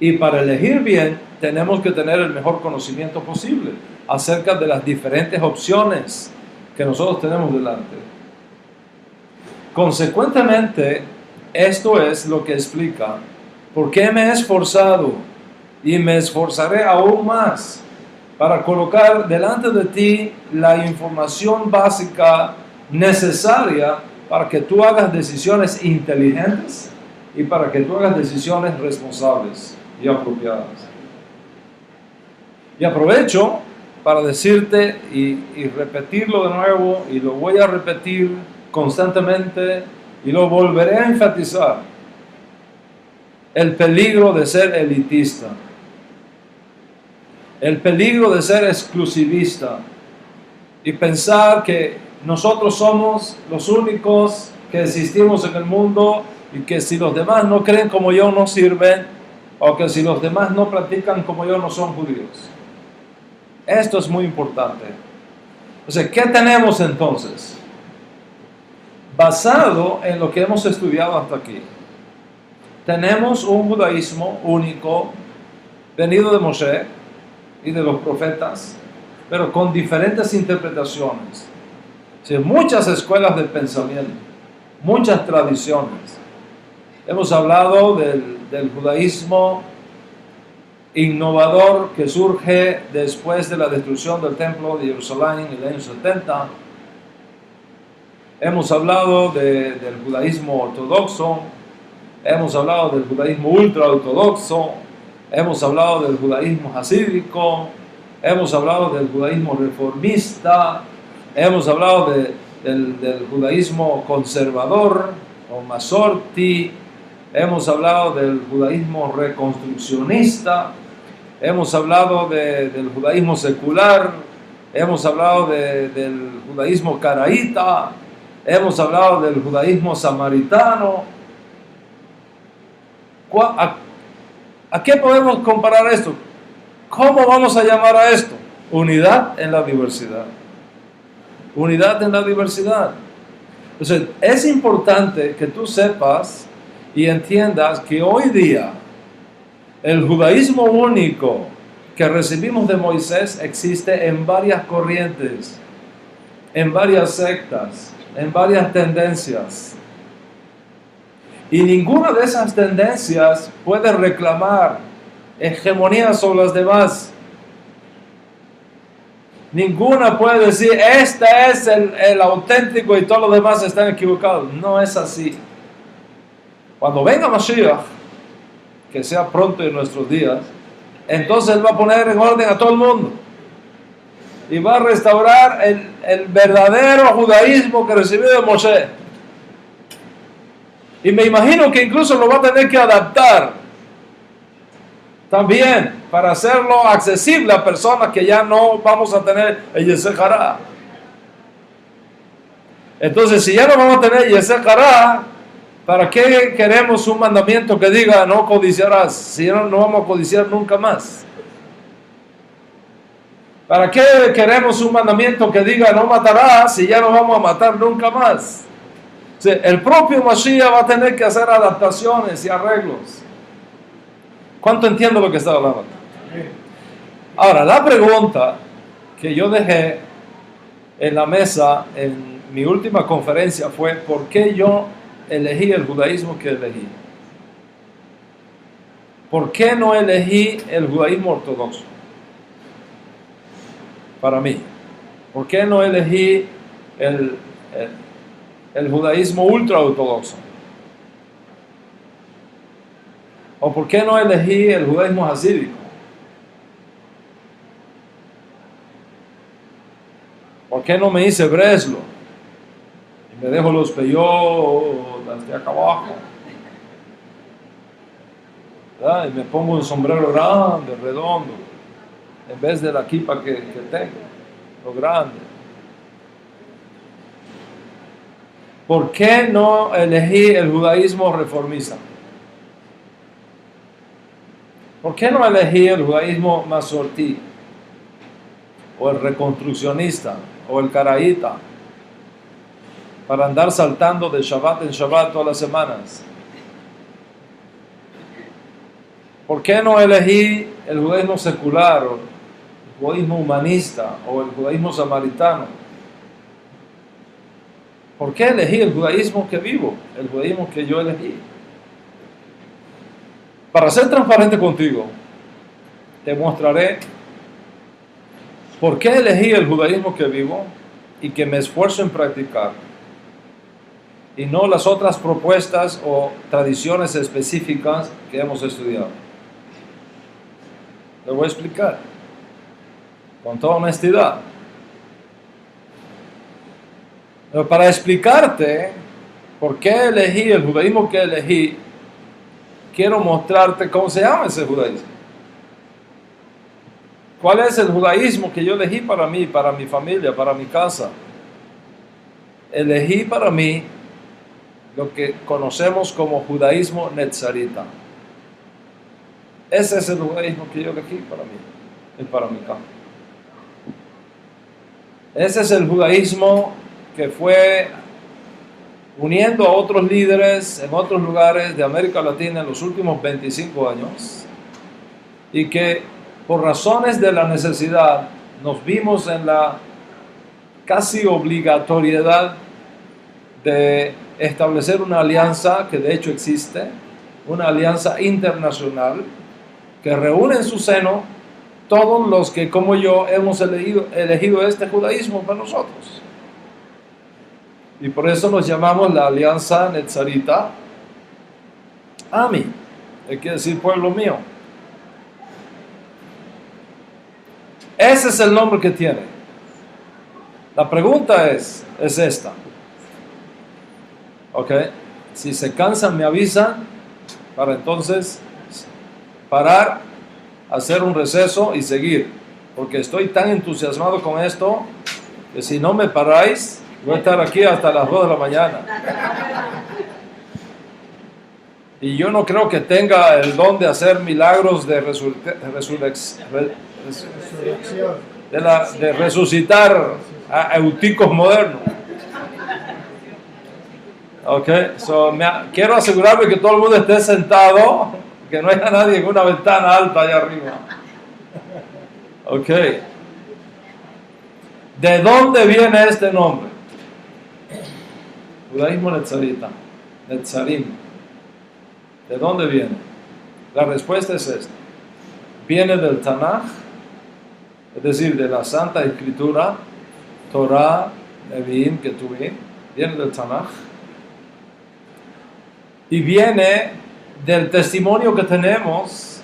Y para elegir bien, tenemos que tener el mejor conocimiento posible acerca de las diferentes opciones que nosotros tenemos delante. Consecuentemente, esto es lo que explica por qué me he esforzado y me esforzaré aún más para colocar delante de ti la información básica necesaria para que tú hagas decisiones inteligentes y para que tú hagas decisiones responsables y apropiadas. Y aprovecho para decirte y repetirlo de nuevo, y lo voy a repetir constantemente y lo volveré a enfatizar: el peligro de ser elitista, el peligro de ser exclusivista y pensar que nosotros somos los únicos que existimos en el mundo y que si los demás no creen como yo no sirven, o que si los demás no practican como yo no son judíos. Esto es muy importante. O sea, ¿qué tenemos entonces? Basado en lo que hemos estudiado hasta aquí, tenemos un judaísmo único, venido de Moshe y de los profetas, pero con diferentes interpretaciones. O sea, muchas escuelas de pensamiento, muchas tradiciones. Hemos hablado del judaísmo innovador que surge después de la destrucción del templo de Jerusalén en el año 70. Hemos hablado del judaísmo ortodoxo, hemos hablado del judaísmo ultraortodoxo, hemos hablado del judaísmo hasídico, hemos hablado del judaísmo reformista, hemos hablado del judaísmo conservador o masorti, hemos hablado del judaísmo reconstruccionista, hemos hablado del judaísmo secular, hemos hablado del judaísmo caraíta, hemos hablado del judaísmo samaritano. ¿A qué podemos comparar esto? ¿Cómo vamos a llamar a esto? Unidad en la diversidad. Unidad en la diversidad. Entonces, es importante que tú sepas y entiendas que hoy día el judaísmo único que recibimos de Moisés existe en varias corrientes, en varias sectas, en varias tendencias. Y ninguna de esas tendencias puede reclamar hegemonía sobre las demás. Ninguna puede decir, este es el auténtico y todos los demás están equivocados. No es así. Cuando venga Mashiach, que sea pronto en nuestros días, entonces Él va a poner en orden a todo el mundo. Y va a restaurar el verdadero judaísmo que recibió de Moshe. Y me imagino que incluso lo va a tener que adaptar también para hacerlo accesible a personas que ya no vamos a tener el Yetzer Hará. Entonces, si ya no vamos a tener Yetzer Hará, ¿para qué queremos un mandamiento que diga no codiciarás? Si no vamos a codiciar nunca más. ¿Para qué queremos un mandamiento que diga no matarás si ya no vamos a matar nunca más? O sea, el propio Mashiach va a tener que hacer adaptaciones y arreglos. ¿Cuánto entiendo lo que está hablando? Ahora, la pregunta que yo dejé en la mesa en mi última conferencia fue ¿por qué yo elegí el judaísmo que elegí? ¿Por qué no elegí el judaísmo ortodoxo? para mí? ¿Por qué no elegí el judaísmo ultraortodoxo? ¿O por qué no elegí el judaísmo hasídico? ¿Por qué no me hice Breslo? Y me dejo los peyotes de acá abajo. ¿Verdad? Y me pongo un sombrero grande, redondo, en vez de la kipa que tengo, lo grande. ¿Por qué no elegí el judaísmo reformista? ¿Por qué no elegí el judaísmo masortí? O el reconstruccionista, o el caraíta, para andar saltando de Shabbat en Shabbat todas las semanas? ¿Por qué no elegí el judaísmo secular, o el judaísmo humanista, o el judaísmo samaritano? ¿Por qué elegí el judaísmo que vivo, el judaísmo que yo elegí? Para ser transparente contigo, te mostraré por qué elegí el judaísmo que vivo y que me esfuerzo en practicar, y no las otras propuestas o tradiciones específicas que hemos estudiado. Te voy a explicar con toda honestidad. Pero para explicarte por qué elegí el judaísmo que elegí, quiero mostrarte cómo se llama ese judaísmo. ¿Cuál es el judaísmo que yo elegí para mí, para mi familia, para mi casa? Elegí para mí lo que conocemos como judaísmo netzarita. Ese es el judaísmo que yo elegí para mí y para mi casa. Ese es el judaísmo que fue uniendo a otros líderes en otros lugares de América Latina en los últimos 25 años, y que por razones de la necesidad nos vimos en la casi obligatoriedad de establecer una alianza que de hecho existe, una alianza internacional que reúne en su seno todos los que, como yo, hemos elegido este judaísmo para nosotros. Y por eso nos llamamos la Alianza Netzarita Ami, que quiere decir pueblo mío. Ese es el nombre que tiene. La pregunta es esta. Ok, si se cansan me avisan para entonces parar, hacer un receso y seguir, porque estoy tan entusiasmado con esto que si no me paráis voy a estar aquí hasta las 2 de la mañana. Y yo no creo que tenga el don de hacer milagros de resucitar a euticos modernos. Ok, quiero asegurarme que todo el mundo esté sentado, que no haya nadie en una ventana alta allá arriba. Ok. ¿De dónde viene este nombre? Judaísmo Netzarita, Netzarim. ¿De dónde viene? La respuesta es esta. Viene del Tanaj, es decir, de la Santa Escritura, Torah, Nevi'im, Ketuvim, viene del Tanaj. Y viene del testimonio que tenemos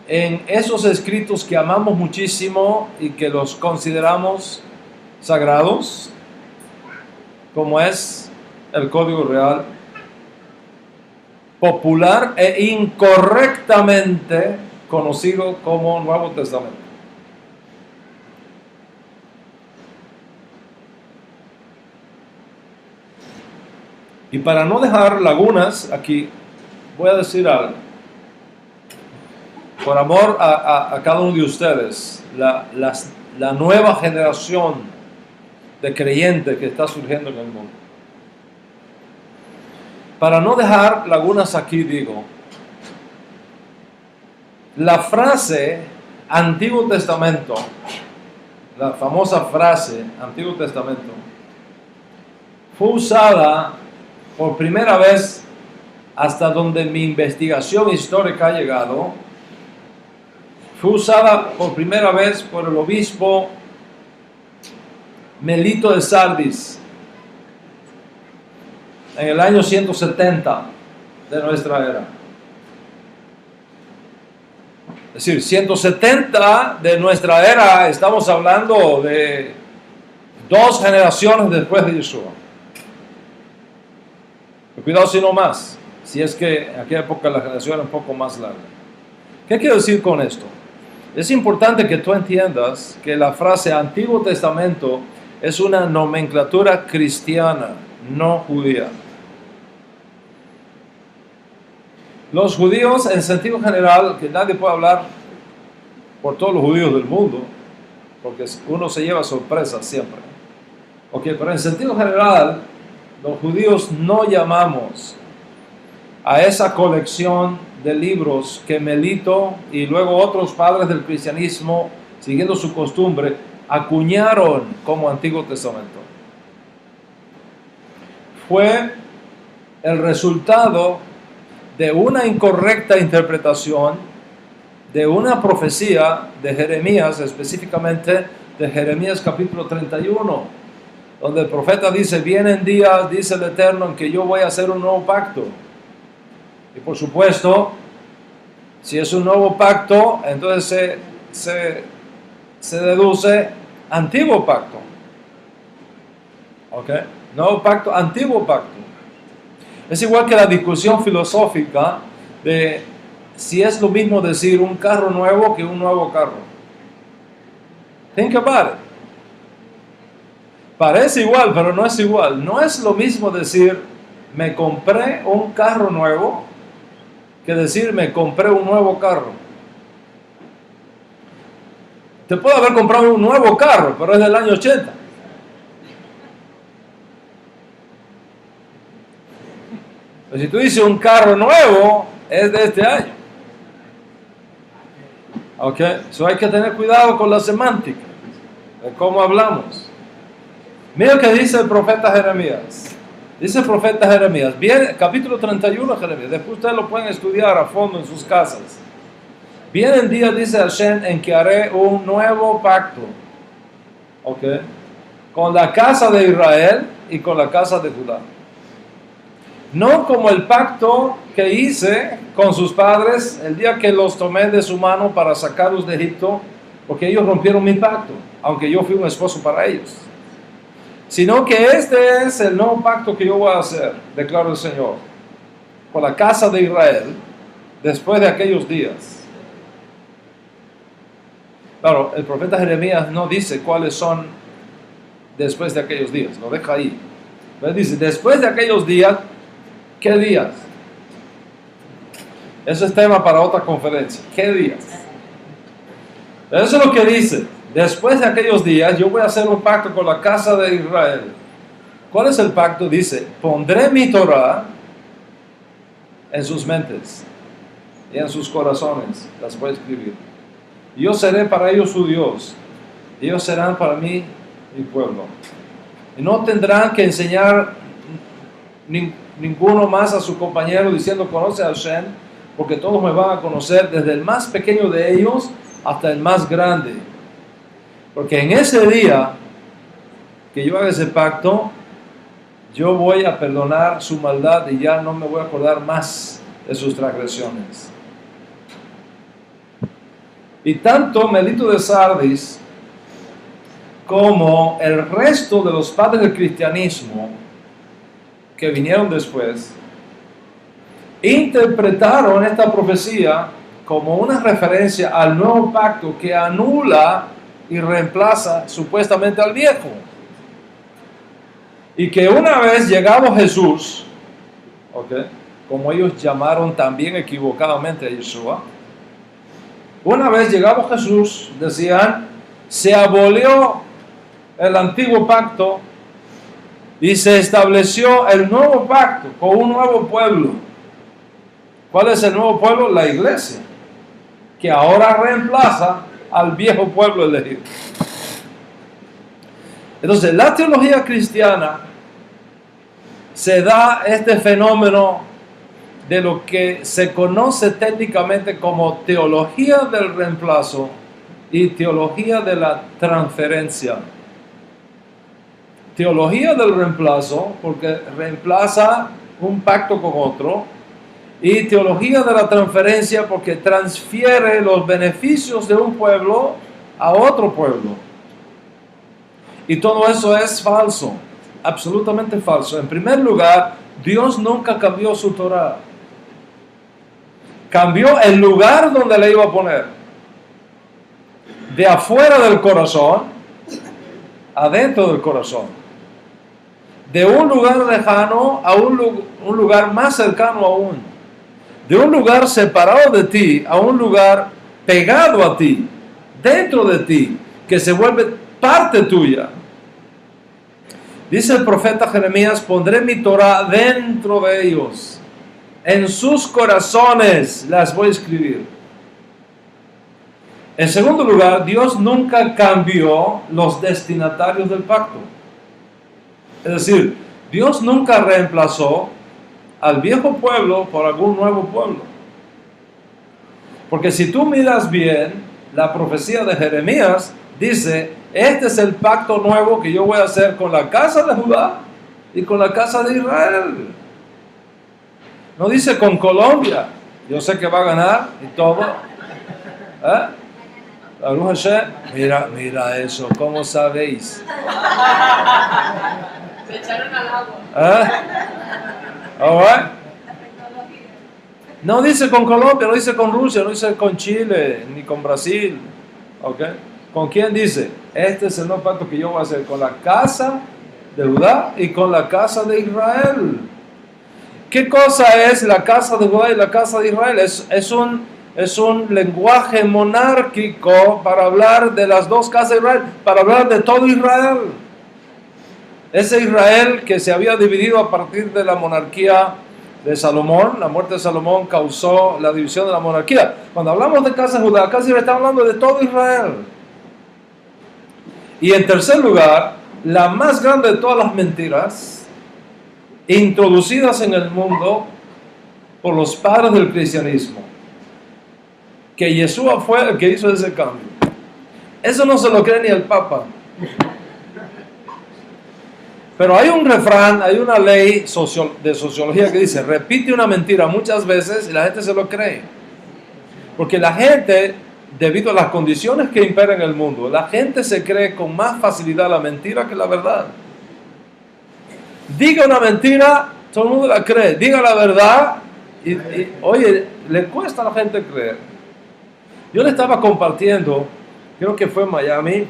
en esos escritos que amamos muchísimo y que los consideramos sagrados, como es el Código Real, popular e incorrectamente conocido como Nuevo Testamento. Y para no dejar lagunas aquí, voy a decir algo. Por amor a cada uno de ustedes, la nueva generación de creyentes que está surgiendo en el mundo. Para no dejar lagunas aquí, digo, la frase Antiguo Testamento, la famosa frase Antiguo Testamento, fue usada por primera vez, hasta donde mi investigación histórica ha llegado, fue usada por primera vez por el obispo Melito de Sardis, en el año 170 de nuestra era. Es decir, 170 de nuestra era, estamos hablando de 2 generaciones después de Yeshua. Cuidado si no más, si es que en aquella época la generación era un poco más larga. ¿Qué quiero decir con esto? Es importante que tú entiendas que la frase Antiguo Testamento es una nomenclatura cristiana, no judía. Los judíos, en sentido general, que nadie puede hablar por todos los judíos del mundo, porque uno se lleva sorpresas siempre. Ok, pero en sentido general, los judíos no llamamos a esa colección de libros que Melito y luego otros padres del cristianismo, siguiendo su costumbre, acuñaron como Antiguo Testamento. Fue el resultado de una incorrecta interpretación de una profecía de Jeremías, específicamente de Jeremías capítulo 31, donde el profeta dice: vienen días, dice el Eterno, en que yo voy a hacer un nuevo pacto. Y por supuesto, si es un nuevo pacto, entonces se deduce antiguo pacto. ¿Ok? Nuevo pacto, antiguo pacto. Es igual que la discusión filosófica de si es lo mismo decir un carro nuevo que un nuevo carro. Think about it. Parece igual, pero no es igual. No es lo mismo decir me compré un carro nuevo que decir me compré un nuevo carro. Te puede haber comprado un nuevo carro, pero es del año 80. Pero si tú dices un carro nuevo, es de este año. Ok, so hay que tener cuidado con la semántica, de cómo hablamos. Mira lo que dice el profeta Jeremías. Dice el profeta Jeremías, viene, capítulo 31 de Jeremías, después ustedes lo pueden estudiar a fondo en sus casas. Vienen días, dice Hashem, en que haré un nuevo pacto, ok, con la casa de Israel y con la casa de Judá. No como el pacto que hice con sus padres el día que los tomé de su mano para sacarlos de Egipto, porque ellos rompieron mi pacto, aunque yo fui un esposo para ellos. Sino que este es el nuevo pacto que yo voy a hacer, declara el Señor, con la casa de Israel, después de aquellos días. Claro, el profeta Jeremías no dice cuáles son después de aquellos días, lo deja ahí. Pero dice, después de aquellos días, ¿qué días? Eso es tema para otra conferencia. ¿Qué días? Eso es lo que dice. Después de aquellos días, yo voy a hacer un pacto con la casa de Israel. ¿Cuál es el pacto? Dice, pondré mi Torah en sus mentes y en sus corazones. Las voy a escribir. Yo seré para ellos su Dios. Ellos serán para mí mi pueblo. Y no tendrán que enseñar ninguno más a su compañero diciendo conoce a Hashem, porque todos me van a conocer, desde el más pequeño de ellos hasta el más grande. Porque en ese día que yo haga ese pacto, yo voy a perdonar su maldad y ya no me voy a acordar más de sus transgresiones. Y tanto Melito de Sardis como el resto de los padres del cristianismo que vinieron después, interpretaron esta profecía como una referencia al nuevo pacto que anula y reemplaza supuestamente al viejo. Y que una vez llegado Jesús, okay, como ellos llamaron también equivocadamente a Yeshua, una vez llegado Jesús, decían, se abolió el antiguo pacto y se estableció el nuevo pacto con un nuevo pueblo. ¿Cuál es el nuevo pueblo? La iglesia, que ahora reemplaza al viejo pueblo elegido. Entonces, la teología cristiana se da este fenómeno de lo que se conoce técnicamente como teología del reemplazo y teología de la transferencia. teología del reemplazo, porque reemplaza un pacto con otro, y teología de la transferencia, porque transfiere los beneficios de un pueblo a otro pueblo. Y todo eso es falso, absolutamente falso. En primer lugar, Dios nunca cambió su Torah. Cambió el lugar donde le iba a poner. De afuera del corazón, adentro del corazón. De un lugar lejano a un lugar más cercano aún. De un lugar separado de ti a un lugar pegado a ti, dentro de ti, que se vuelve parte tuya. Dice el profeta Jeremías: pondré mi Torah dentro de ellos, en sus corazones las voy a escribir. En segundo lugar, Dios nunca cambió los destinatarios del pacto. Es decir, Dios nunca reemplazó al viejo pueblo por algún nuevo pueblo. Porque si tú miras bien, la profecía de Jeremías dice: este es el pacto nuevo que yo voy a hacer con la casa de Judá y con la casa de Israel. No dice con Colombia. Yo sé que va a ganar y todo. Baruch Hashem. Mira eso, ¿cómo sabéis? Se echaron al agua. All right. No dice con Colombia, no dice con Rusia, no dice con Chile, ni con Brasil. ¿Okay? ¿Con quién dice? Este es el nuevo pacto que yo voy a hacer con la casa de Judá y con la casa de Israel. ¿Qué cosa es la casa de Judá y la casa de Israel? Es un lenguaje monárquico para hablar de las dos casas de Israel, para hablar de todo Israel. Ese Israel que se había dividido a partir de la monarquía de Salomón. La muerte de Salomón causó la división de la monarquía. Cuando hablamos de casa de Judá, casi le está hablando de todo Israel. Y en tercer lugar, la más grande de todas las mentiras introducidas en el mundo por los padres del cristianismo, que Yeshua fue el que hizo ese cambio. Eso no se lo cree ni el Papa. Pero hay un refrán, hay una ley de sociología que dice: repite una mentira muchas veces y la gente se lo cree. Porque la gente, debido a las condiciones que imperan en el mundo, la gente se cree con más facilidad la mentira que la verdad. Diga una mentira, todo el mundo la cree. Diga la verdad y oye, le cuesta a la gente creer. Yo le estaba compartiendo, creo que fue en Miami,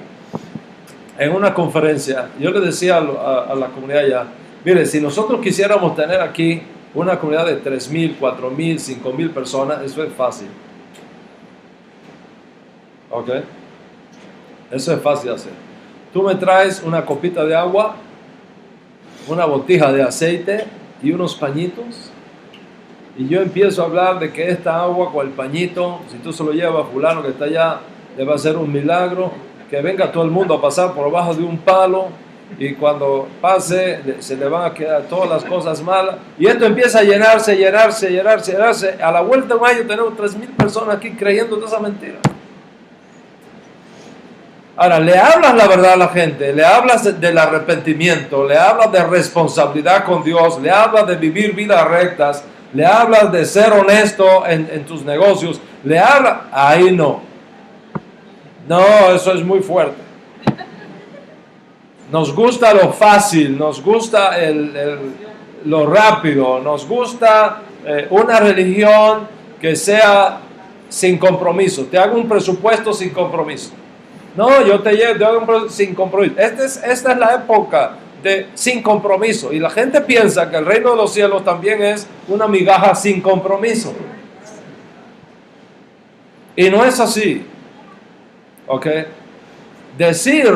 en una conferencia. Yo le decía a la comunidad allá: mire, si nosotros quisiéramos tener aquí una comunidad de 3,000, 4,000, 5,000 personas, eso es fácil. ¿Ok? Eso es fácil de hacer. Tú me traes una copita de agua, una botija de aceite y unos pañitos, y yo empiezo a hablar de que esta agua con el pañito, si tú se lo llevas a fulano que está allá, le va a hacer un milagro, que venga todo el mundo a pasar por debajo de un palo, y cuando pase se le van a quedar todas las cosas malas, y esto empieza a llenarse. A la vuelta de un año tenemos 3,000 personas aquí creyendo en esa mentira. Ahora, le hablas la verdad a la gente, le hablas del arrepentimiento, le hablas de responsabilidad con Dios, le hablas de vivir vidas rectas, le hablas de ser honesto en tus negocios, le hablas, ahí no, eso es muy fuerte. Nos gusta lo fácil, nos gusta lo rápido, nos gusta una religión que sea sin compromiso. Te hago un presupuesto sin compromiso. No, yo te hago sin compromiso. Esta es la época de sin compromiso. Y la gente piensa que el reino de los cielos también es una migaja sin compromiso. Y no es así. ¿Ok? Decir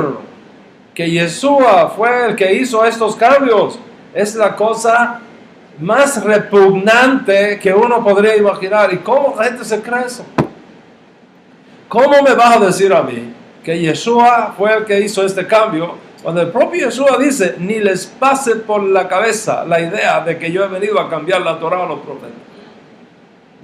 que Yeshua fue el que hizo estos cambios es la cosa más repugnante que uno podría imaginar. ¿Y cómo la gente se cree eso? ¿Cómo me vas a decir a mí que Yeshua fue el que hizo este cambio, cuando el propio Yeshua dice: ni les pase por la cabeza la idea de que yo he venido a cambiar la Torah a los profetas?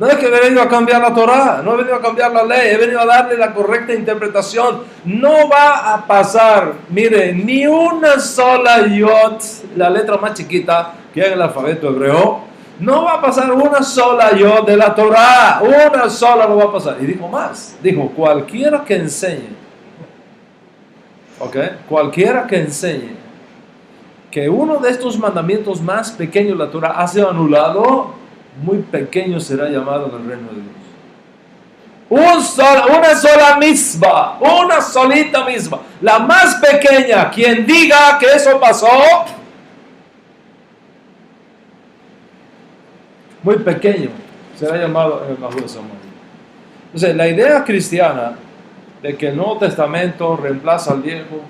No es que he venido a cambiar la Torah, no he venido a cambiar la ley, he venido a darle la correcta interpretación. No va a pasar, mire, ni una sola yod, la letra más chiquita que hay en el alfabeto hebreo, no va a pasar una sola yod de la Torah, una sola no va a pasar. Y dijo más, dijo, cualquiera que enseñe, ¿ok? Cualquiera que enseñe que uno de estos mandamientos más pequeños de la Torah ha sido anulado, muy pequeño será llamado en el reino de Dios. Una sola misma, una solita misma, la más pequeña, quien diga que eso pasó, muy pequeño será llamado en el Nahuel Samuel. Entonces, la idea cristiana de que el Nuevo Testamento reemplaza al Viejo,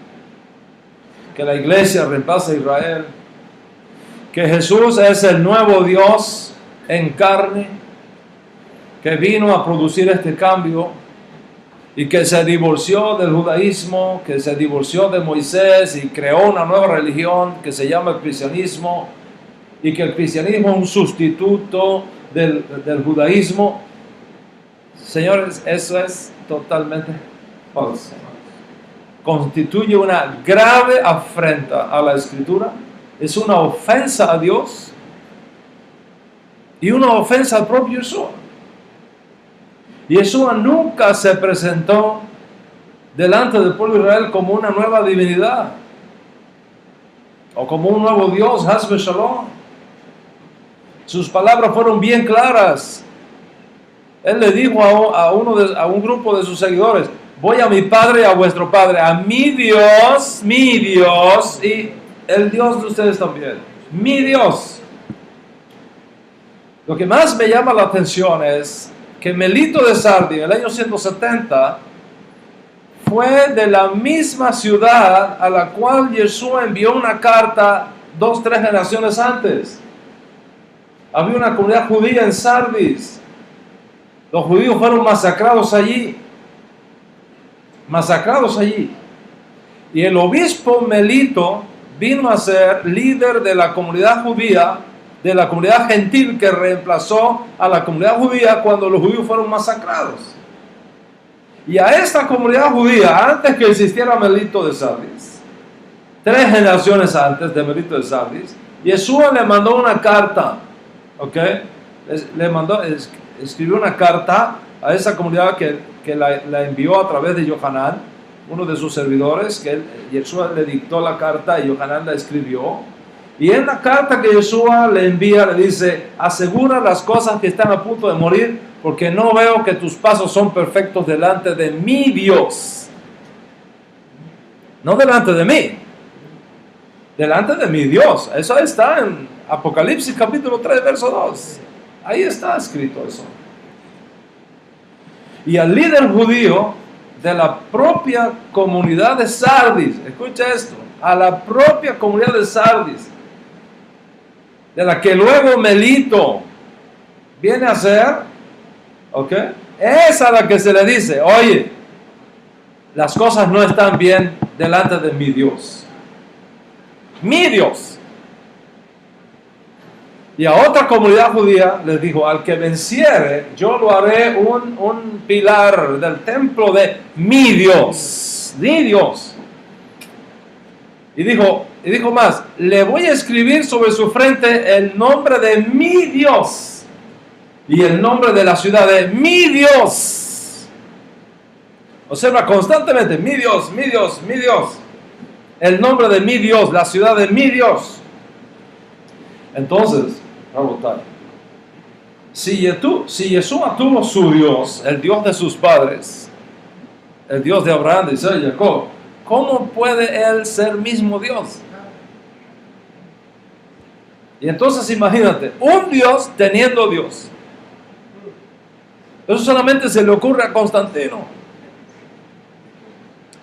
que la iglesia reemplaza a Israel, que Jesús es el nuevo Dios en carne, que vino a producir este cambio y que se divorció del judaísmo, que se divorció de Moisés y creó una nueva religión que se llama el cristianismo, y que el cristianismo es un sustituto del judaísmo. Señores, eso es totalmente falso. Constituye una grave afrenta a la Escritura, es una ofensa a Dios y una ofensa al propio Yeshua. Yeshua nunca se presentó delante del pueblo de Israel como una nueva divinidad o como un nuevo Dios, Hasbe Shalom. Sus palabras fueron bien claras. Él le dijo a un grupo de sus seguidores: voy a mi Padre y a vuestro Padre, a mi Dios y el Dios de ustedes también, mi Dios. Lo que más me llama la atención es que Melito de Sardi en el año 170 fue de la misma ciudad a la cual Yeshua envió una carta 2-3 generaciones antes. Había una comunidad judía en Sardis. Los judíos fueron masacrados allí. Y el obispo Melito vino a ser líder de la comunidad judía, de la comunidad gentil que reemplazó a la comunidad judía cuando los judíos fueron masacrados. Y a esta comunidad judía, antes que existiera Melito de Sardis, 3 generaciones antes de Melito de Sardis, Yeshua le mandó una carta, ¿ok? Escribió una carta a esa comunidad que la envió a través de Yohanan, uno de sus servidores, que Yeshua le dictó la carta y Yohanan la escribió. Y en la carta que Yeshua le envía, le dice: asegura las cosas que están a punto de morir, porque no veo que tus pasos son perfectos delante de mi Dios. No delante de mí, delante de mi Dios. Eso está en Apocalipsis capítulo 3, verso 2. Ahí está escrito eso. Y al líder judío de la propia comunidad de Sardis, escucha esto, a la propia comunidad de Sardis, de la que luego Melito viene a ser, ¿ok? Es a la que se le dice: oye, las cosas no están bien delante de mi Dios. Mi Dios. Y a otra comunidad judía les dijo: al que venciere, yo lo haré un pilar del templo de mi Dios. Mi Dios. Y dijo más: le voy a escribir sobre su frente el nombre de mi Dios y el nombre de la ciudad de mi Dios. Observa constantemente: mi Dios, mi Dios, mi Dios. El nombre de mi Dios, la ciudad de mi Dios. Entonces, si Yeshua tuvo su Dios, el Dios de sus padres, el Dios de Abraham, de Isaac y Jacob, ¿cómo puede él ser mismo Dios? Y entonces imagínate, un Dios teniendo Dios. Eso solamente se le ocurre a Constantino.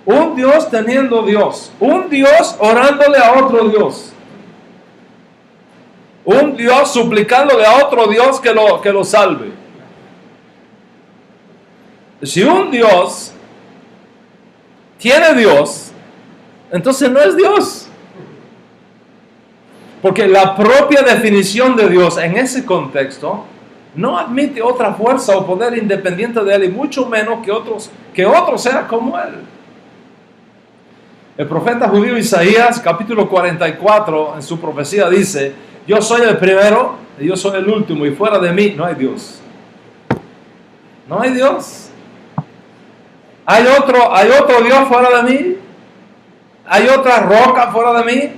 Un Dios teniendo Dios. Un Dios orándole a otro Dios. Un Dios suplicándole a otro Dios que lo salve. Si un Dios tiene Dios, entonces no es Dios. Porque la propia definición de Dios en ese contexto no admite otra fuerza o poder independiente de Él, y mucho menos que otro sea como Él. El profeta judío Isaías, capítulo 44, en su profecía dice: yo soy el primero y yo soy el último, y fuera de mí no hay Dios. No hay Dios. ¿Hay otro Dios fuera de mí? ¿Hay otra roca fuera de mí?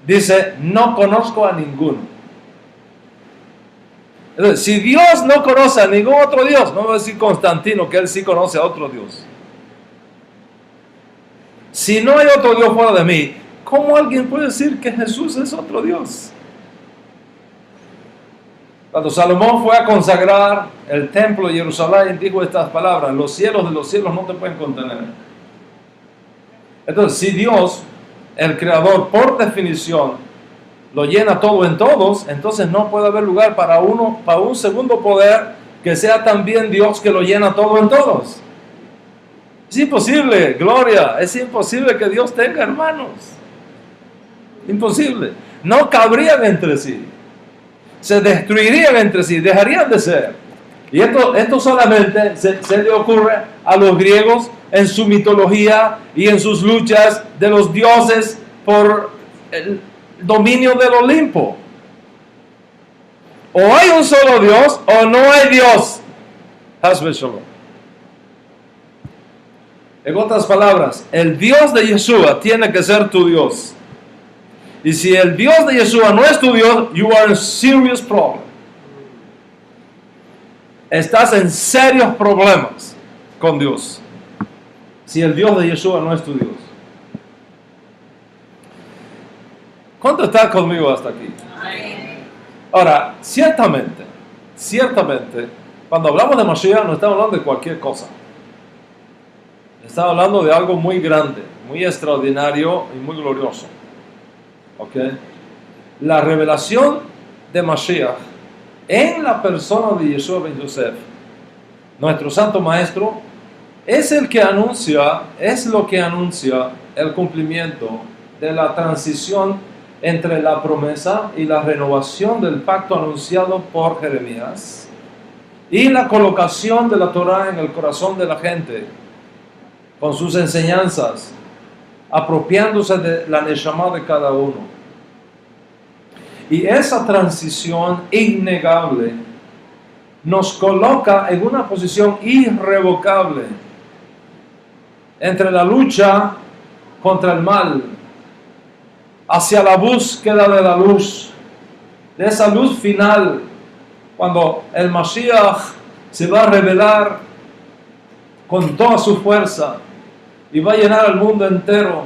Dice: no conozco a ninguno. Entonces, si Dios no conoce a ningún otro Dios, no va a decir Constantino que él sí conoce a otro Dios. Si no hay otro Dios fuera de mí, ¿cómo alguien puede decir que Jesús es otro Dios? Cuando Salomón fue a consagrar el templo de Jerusalén, dijo estas palabras: los cielos de los cielos no te pueden contener. Entonces, si Dios, el Creador, por definición, lo llena todo en todos, entonces no puede haber lugar para un segundo poder que sea también Dios, que lo llena todo en todos. Es imposible, Gloria, es imposible que Dios tenga hermanos. Imposible. No cabrían entre sí. Se destruirían entre sí, dejarían de ser. Y esto solamente se le ocurre a los griegos en su mitología y en sus luchas de los dioses por el dominio del Olimpo. O hay un solo Dios o no hay Dios. Hasbe shalom. En otras palabras, el Dios de Yeshua tiene que ser tu Dios. Y si el Dios de Yeshua no es tu Dios, you are in serious problem. Estás en serios problemas con Dios. Si el Dios de Yeshua no es tu Dios. ¿Cuánto está conmigo hasta aquí? Ahora, ciertamente, cuando hablamos de Mashiach no estamos hablando de cualquier cosa. Estamos hablando de algo muy grande, muy extraordinario y muy glorioso. ¿Okay? La revelación de Mashiach en la persona de Yeshua ben Yosef, nuestro santo maestro, es lo que anuncia el cumplimiento de la transición entre la promesa y la renovación del pacto anunciado por Jeremías y la colocación de la Torah en el corazón de la gente con sus enseñanzas, apropiándose de la neshama de cada uno. Y esa transición innegable nos coloca en una posición irrevocable entre la lucha contra el mal, hacia la búsqueda de la luz, de esa luz final, cuando el Mashiach se va a revelar con toda su fuerza y va a llenar al mundo entero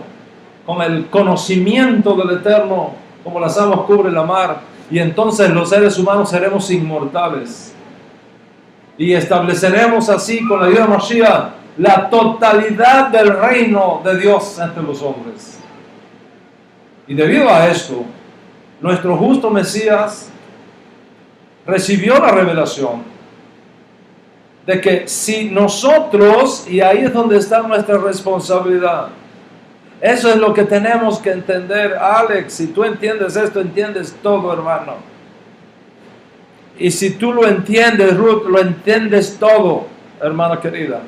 con el conocimiento del Eterno, como las aguas cubren la mar, y entonces los seres humanos seremos inmortales y estableceremos así, con la ayuda de Mashiach, la totalidad del reino de Dios entre los hombres. Y debido a esto, nuestro justo Mesías recibió la revelación de que si nosotros, y ahí es donde está nuestra responsabilidad, eso es lo que tenemos que entender, Alex. Si tú entiendes esto, entiendes todo, hermano. Y si tú lo entiendes, Ruth, lo entiendes todo, hermana querida.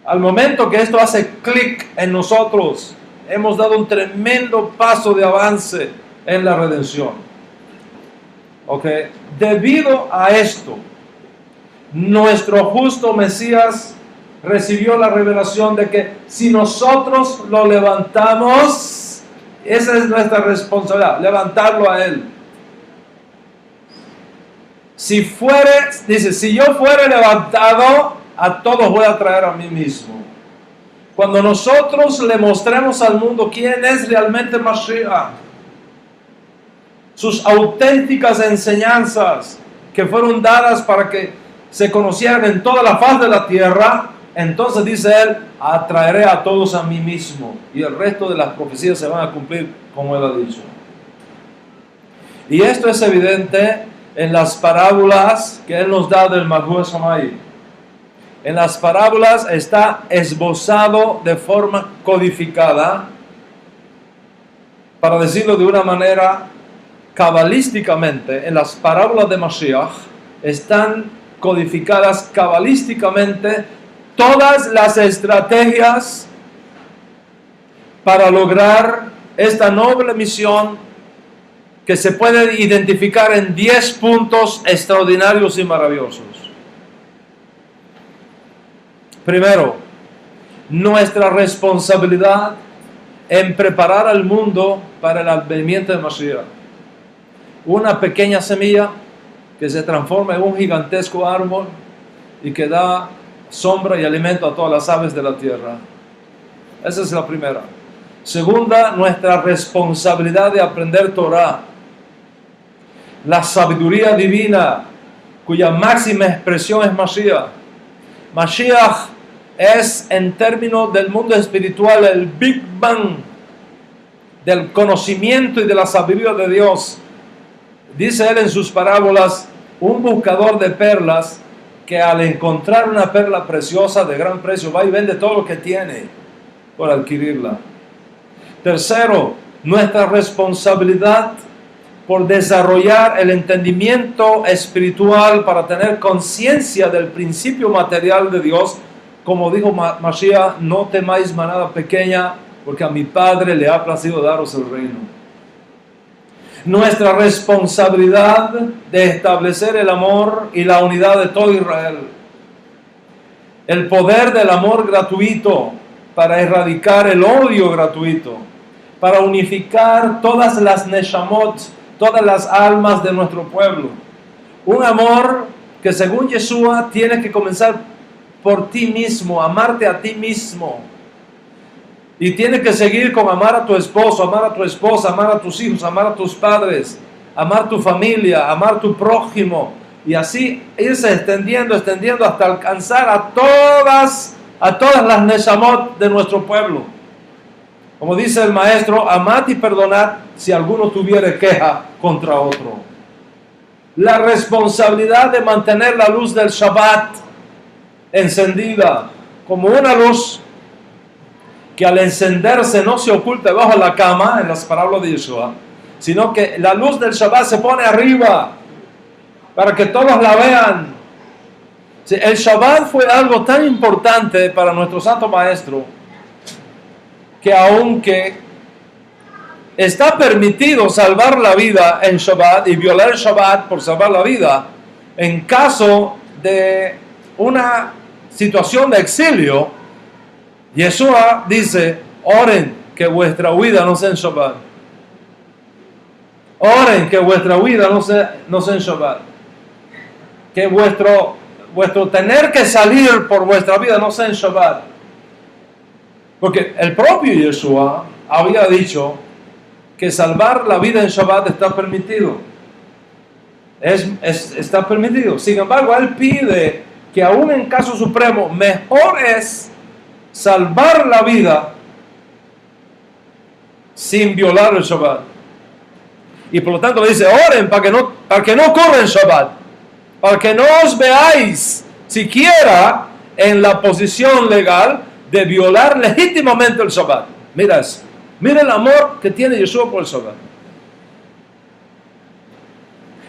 Al momento que esto hace clic en nosotros, hemos dado un tremendo paso de avance en la redención. ¿Ok? Debido a esto, nuestro justo Mesías recibió la revelación de que si nosotros lo levantamos, esa es nuestra responsabilidad, levantarlo a Él. Si yo fuere levantado, a todos voy a traer a mí mismo. Cuando nosotros le mostremos al mundo quién es realmente Mashiach, sus auténticas enseñanzas que fueron dadas para que se conocieran en toda la faz de la tierra, entonces dice Él, atraeré a todos a mí mismo, y el resto de las profecías se van a cumplir como Él ha dicho. Y esto es evidente en las parábolas que Él nos da del Malhut Shammai. En las parábolas está esbozado de forma codificada, para decirlo de una manera cabalísticamente, en las parábolas de Mashiach, están codificadas cabalísticamente todas las estrategias para lograr esta noble misión que se puede identificar en 10 puntos extraordinarios y maravillosos. Primero, nuestra responsabilidad en preparar al mundo para el advenimiento de Mashiach. Una pequeña semilla que se transforma en un gigantesco árbol y que da sombra y alimento a todas las aves de la tierra. Esa es la primera. Segunda, nuestra responsabilidad de aprender Torah, la sabiduría divina, cuya máxima expresión es Mashiach. Mashiach es, en términos del mundo espiritual, el Big Bang del conocimiento y de la sabiduría de Dios. Dice él en sus parábolas, un buscador de perlas que al encontrar una perla preciosa de gran precio va y vende todo lo que tiene por adquirirla. Tercero, nuestra responsabilidad por desarrollar el entendimiento espiritual para tener conciencia del principio material de Dios. Como dijo Mashiach, no temáis manada pequeña, porque a mi Padre le ha placido daros el reino. Nuestra responsabilidad de establecer el amor y la unidad de todo Israel. El poder del amor gratuito para erradicar el odio gratuito, para unificar todas las neshamot, todas las almas de nuestro pueblo. Un amor que según Yeshua tiene que comenzar por ti mismo, amarte a ti mismo. Y tiene que seguir con amar a tu esposo, amar a tu esposa, amar a tus hijos, amar a tus padres, amar tu familia, amar tu prójimo. Y así irse extendiendo hasta alcanzar a todas las neshamot de nuestro pueblo. Como dice el maestro, amad y perdonad si alguno tuviere queja contra otro. La responsabilidad de mantener la luz del Shabbat encendida como una luz que al encenderse no se oculta debajo de la cama, en las parábolas de Yeshua, sino que la luz del Shabbat se pone arriba para que todos la vean. El Shabbat fue algo tan importante para nuestro Santo Maestro que aunque está permitido salvar la vida en Shabbat y violar el Shabbat por salvar la vida, en caso de una situación de exilio, Yeshua dice, oren que vuestra huida no sea en Shabbat. Oren que vuestra huida no sea en Shabbat. Que vuestro tener que salir por vuestra vida no sea en Shabbat. Porque el propio Yeshua había dicho que salvar la vida en Shabbat está permitido. Está permitido. Sin embargo, él pide que aún en caso supremo, mejor es salvar la vida sin violar el Shabbat. Y por lo tanto le dice, oren para que no corran Shabbat, para que no os veáis siquiera en la posición legal de violar legítimamente el Shabbat. Mira eso. Mira el amor que tiene Yeshua por el Shabbat.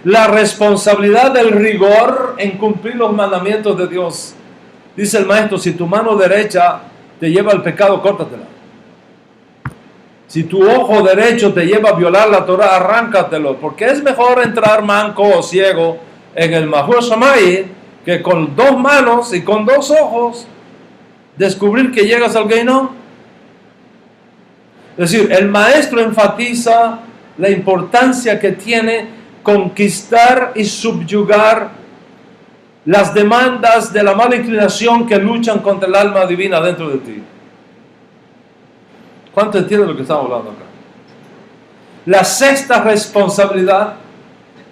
La responsabilidad del rigor en cumplir los mandamientos de Dios. Dice el maestro, si tu mano derecha te lleva al pecado, córtatela. Si tu ojo derecho te lleva a violar la Torah, arráncatelo. Porque es mejor entrar manco o ciego en el Mahur Shammai que con 2 manos y con 2 ojos descubrir que llegas al Geinom. Es decir, el maestro enfatiza la importancia que tiene conquistar y subyugar las demandas de la mala inclinación que luchan contra el alma divina dentro de ti. ¿Cuánto entienden lo que estamos hablando acá? La sexta responsabilidad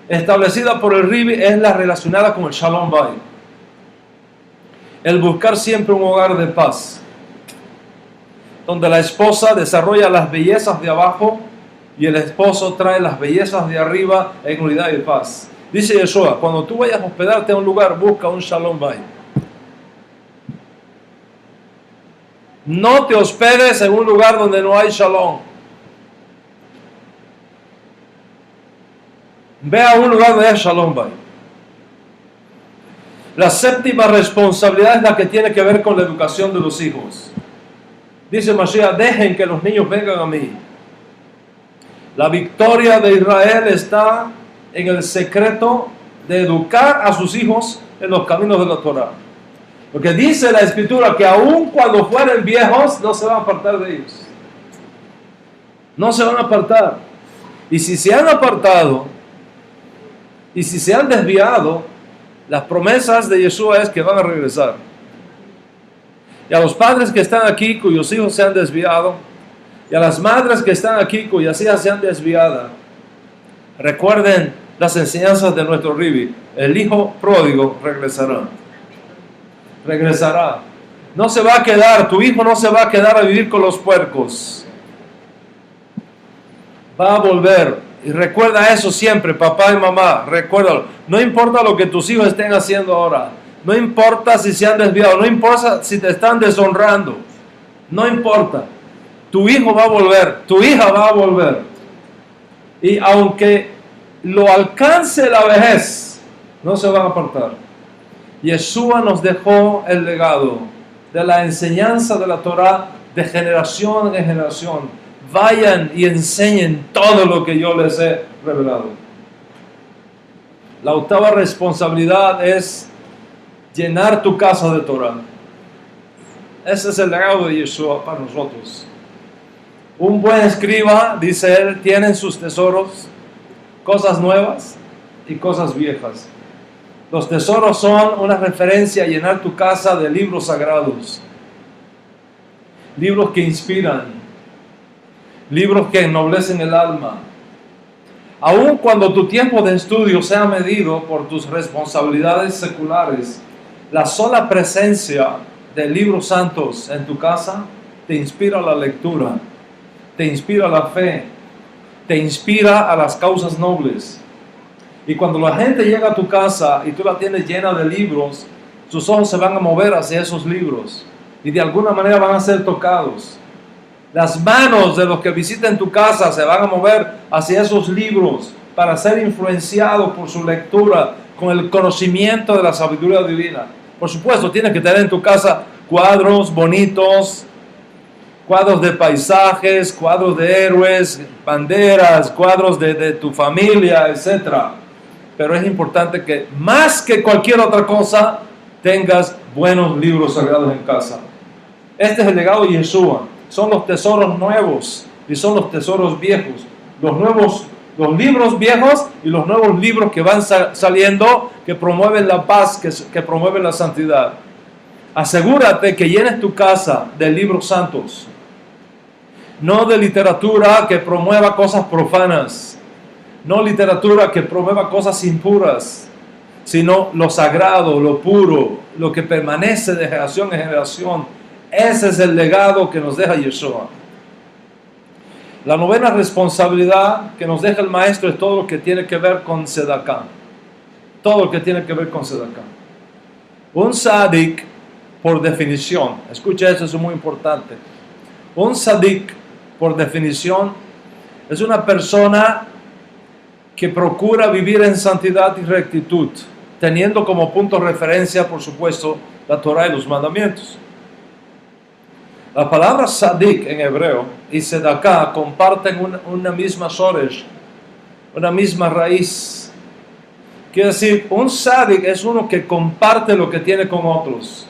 establecida por el Ribi es la relacionada con el Shalom Bayit. El buscar siempre un hogar de paz, donde la esposa desarrolla las bellezas de abajo y el esposo trae las bellezas de arriba en unidad y paz. Dice Yeshua, cuando tú vayas a hospedarte a un lugar, busca un Shalom Bayit. No te hospedes en un lugar donde no hay Shalom. Ve a un lugar donde hay Shalom Bayit. La séptima responsabilidad es la que tiene que ver con la educación de los hijos. Dice Mashiach, dejen que los niños vengan a mí. La victoria de Israel está en el secreto de educar a sus hijos en los caminos de la Torah. Porque dice la Escritura que aun cuando fueren viejos, no se van a apartar de ellos. No se van a apartar. Y si se han apartado, y si se han desviado, las promesas de Yeshua es que van a regresar. Y a los padres que están aquí, cuyos hijos se han desviado, y a las madres que están aquí, cuyas hijas se han desviado, recuerden las enseñanzas de nuestro Ribi. El hijo pródigo regresará. Regresará. No se va a quedar, tu hijo no se va a quedar a vivir con los puercos. Va a volver. Y recuerda eso siempre, papá y mamá, recuérdalo. No importa lo que tus hijos estén haciendo ahora. No importa si se han desviado. No importa si te están deshonrando. No importa. Tu hijo va a volver. Tu hija va a volver. Y aunque lo alcance la vejez, no se van a apartar. Yeshua nos dejó el legado de la enseñanza de la Torah de generación en generación. Vayan y enseñen todo lo que yo les he revelado. La octava responsabilidad es llenar tu casa de Torah. Ese es el legado de Yeshua para nosotros. Un buen escriba, dice él, tiene en sus tesoros cosas nuevas y cosas viejas. Los tesoros son una referencia a llenar tu casa de libros sagrados. Libros que inspiran. Libros que ennoblecen el alma. Aun cuando tu tiempo de estudio sea medido por tus responsabilidades seculares, la sola presencia de libros santos en tu casa te inspira la lectura, te inspira la fe, te inspira a las causas nobles. Y cuando la gente llega a tu casa y tú la tienes llena de libros, sus ojos se van a mover hacia esos libros y de alguna manera van a ser tocados. Las manos de los que visiten tu casa se van a mover hacia esos libros para ser influenciados por su lectura con el conocimiento de la sabiduría divina. Por supuesto, tienes que tener en tu casa cuadros bonitos, cuadros de paisajes, cuadros de héroes, banderas, cuadros de tu familia, etc. Pero es importante que más que cualquier otra cosa tengas buenos libros sagrados en casa. Este es el legado de Yeshua. Son los tesoros nuevos y son los tesoros viejos. Los libros viejos y los nuevos libros que van saliendo, que promueven la paz, que promueven la santidad. Asegúrate que llenes tu casa de libros santos, no de literatura que promueva cosas profanas, no literatura que promueva cosas impuras, sino lo sagrado, lo puro, lo que permanece de generación en generación. Ese es el legado que nos deja Yeshua. La novena responsabilidad que nos deja el maestro es todo lo que tiene que ver con Sedaká. Todo lo que tiene que ver con Sedaká. Un sadik, por definición, escucha eso, es muy importante. Un sadik, por definición, es una persona que procura vivir en santidad y rectitud, teniendo como punto de referencia, por supuesto, la Torah y los mandamientos. La palabra sadik en hebreo y sedaká comparten una misma shoresh, una misma raíz. Quiere decir, un sadik es uno que comparte lo que tiene con otros.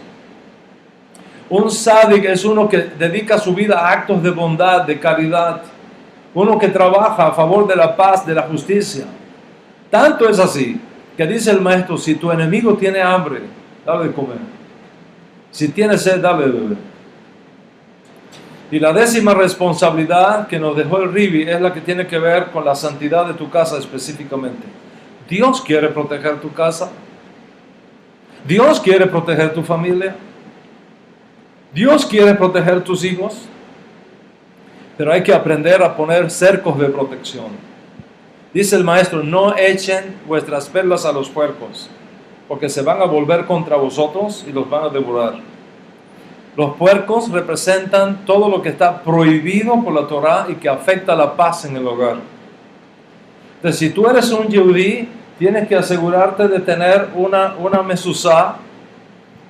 Un sadik es uno que dedica su vida a actos de bondad, de caridad. Uno que trabaja a favor de la paz, de la justicia. Tanto es así que dice el maestro, si tu enemigo tiene hambre, dale de comer. Si tiene sed, dale de beber. Y la décima responsabilidad que nos dejó el Ribi es la que tiene que ver con la santidad de tu casa específicamente. Dios quiere proteger tu casa. Dios quiere proteger tu familia. Dios quiere proteger tus hijos. Pero hay que aprender a poner cercos de protección. Dice el maestro, no echen vuestras perlas a los puercos, porque se van a volver contra vosotros y los van a devorar. Los puercos representan todo lo que está prohibido por la Torah y que afecta la paz en el hogar. Entonces, si tú eres un yehudí, tienes que asegurarte de tener una mezuzá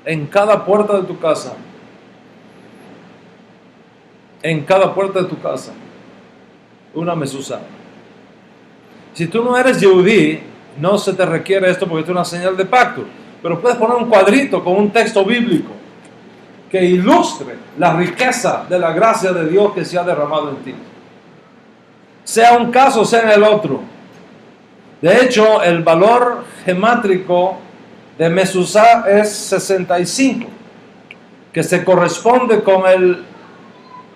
en cada puerta de tu casa. En cada puerta de tu casa. Una mezuzá. Si tú no eres yehudí, no se te requiere esto porque es una señal de pacto. Pero puedes poner un cuadrito con un texto bíblico que ilustre la riqueza de la gracia de Dios que se ha derramado en ti. Sea un caso, sea en el otro. De hecho, el valor gemátrico de mezuzá es 65, que se corresponde con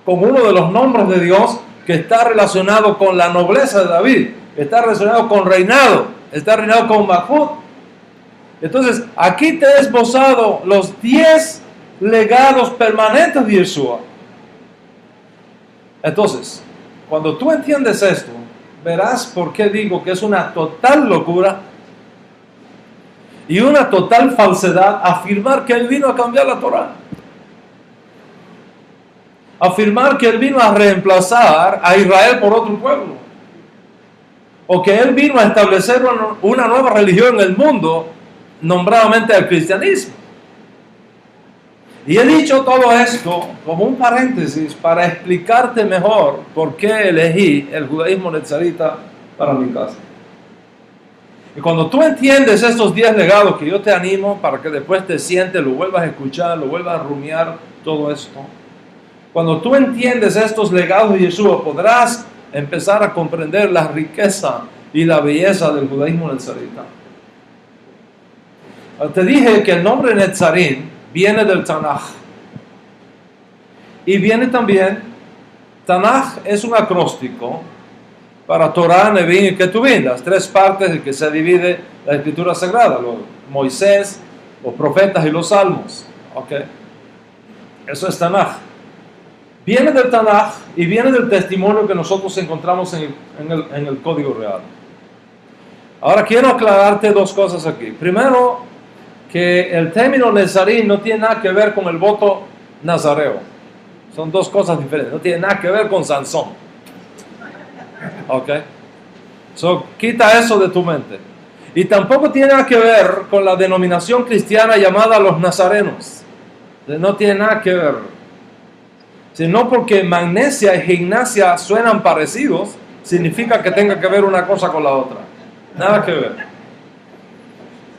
uno de los nombres de Dios que está relacionado con la nobleza de David, está relacionado con reinado, está relacionado con Mahud. Entonces, aquí te he esbozado los 10 legados permanentes de Yeshua. Entonces, cuando tú entiendes esto, verás por qué digo que es una total locura y una total falsedad afirmar que Él vino a cambiar la Torah. Afirmar que Él vino a reemplazar a Israel por otro pueblo. O que Él vino a establecer una nueva religión en el mundo, nombradamente el cristianismo. Y he dicho todo esto como un paréntesis para explicarte mejor por qué elegí el judaísmo netzarita para mi casa. Y cuando tú entiendes estos 10 legados que yo te animo para que después te sientes, lo vuelvas a escuchar, lo vuelvas a rumiar, todo esto. Cuando tú entiendes estos legados de Yeshua, podrás empezar a comprender la riqueza y la belleza del judaísmo netzarita. Te dije que el nombre Netzarim viene del Tanaj. Y viene también, Tanaj es un acróstico para Torah, Nevi'im y Ketuvim, las 3 partes en que se divide la escritura sagrada, Moisés, los profetas y los salmos. Okay. Eso es Tanaj. Viene del Tanaj y viene del testimonio que nosotros encontramos en el Código Real. Ahora quiero aclararte 2 cosas aquí. Primero, que el término Nezarín no tiene nada que ver con el voto nazareo. Son 2 cosas diferentes. No tiene nada que ver con Sansón. ¿Ok? So, quita eso de tu mente. Y tampoco tiene nada que ver con la denominación cristiana llamada los nazarenos. No tiene nada que ver. Sino porque magnesia y gimnasia suenan parecidos, significa que tenga que ver una cosa con la otra. Nada que ver.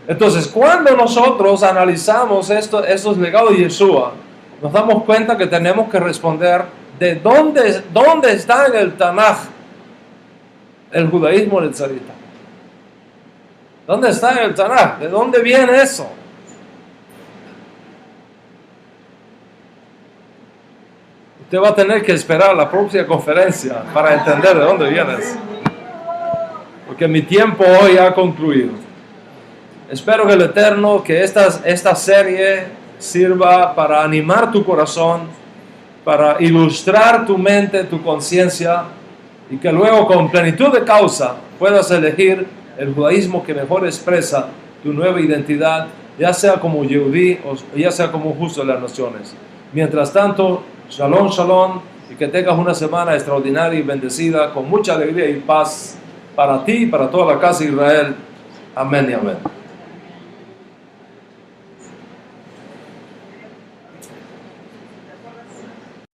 Entonces, cuando nosotros analizamos estos legados de Yeshua, nos damos cuenta que tenemos que responder de dónde está en el Tanaj el judaísmo netzarita. ¿Dónde está en el Tanaj? ¿De dónde viene eso? Usted va a tener que esperar la próxima conferencia para entender de dónde viene eso. Porque mi tiempo hoy ha concluido. Espero que el Eterno, que esta serie sirva para animar tu corazón, para ilustrar tu mente, tu conciencia, y que luego con plenitud de causa puedas elegir el judaísmo que mejor expresa tu nueva identidad, ya sea como yehudí o ya sea como justo de las naciones. Mientras tanto, shalom, shalom, y que tengas una semana extraordinaria y bendecida, con mucha alegría y paz para ti y para toda la casa de Israel. Amén y amén.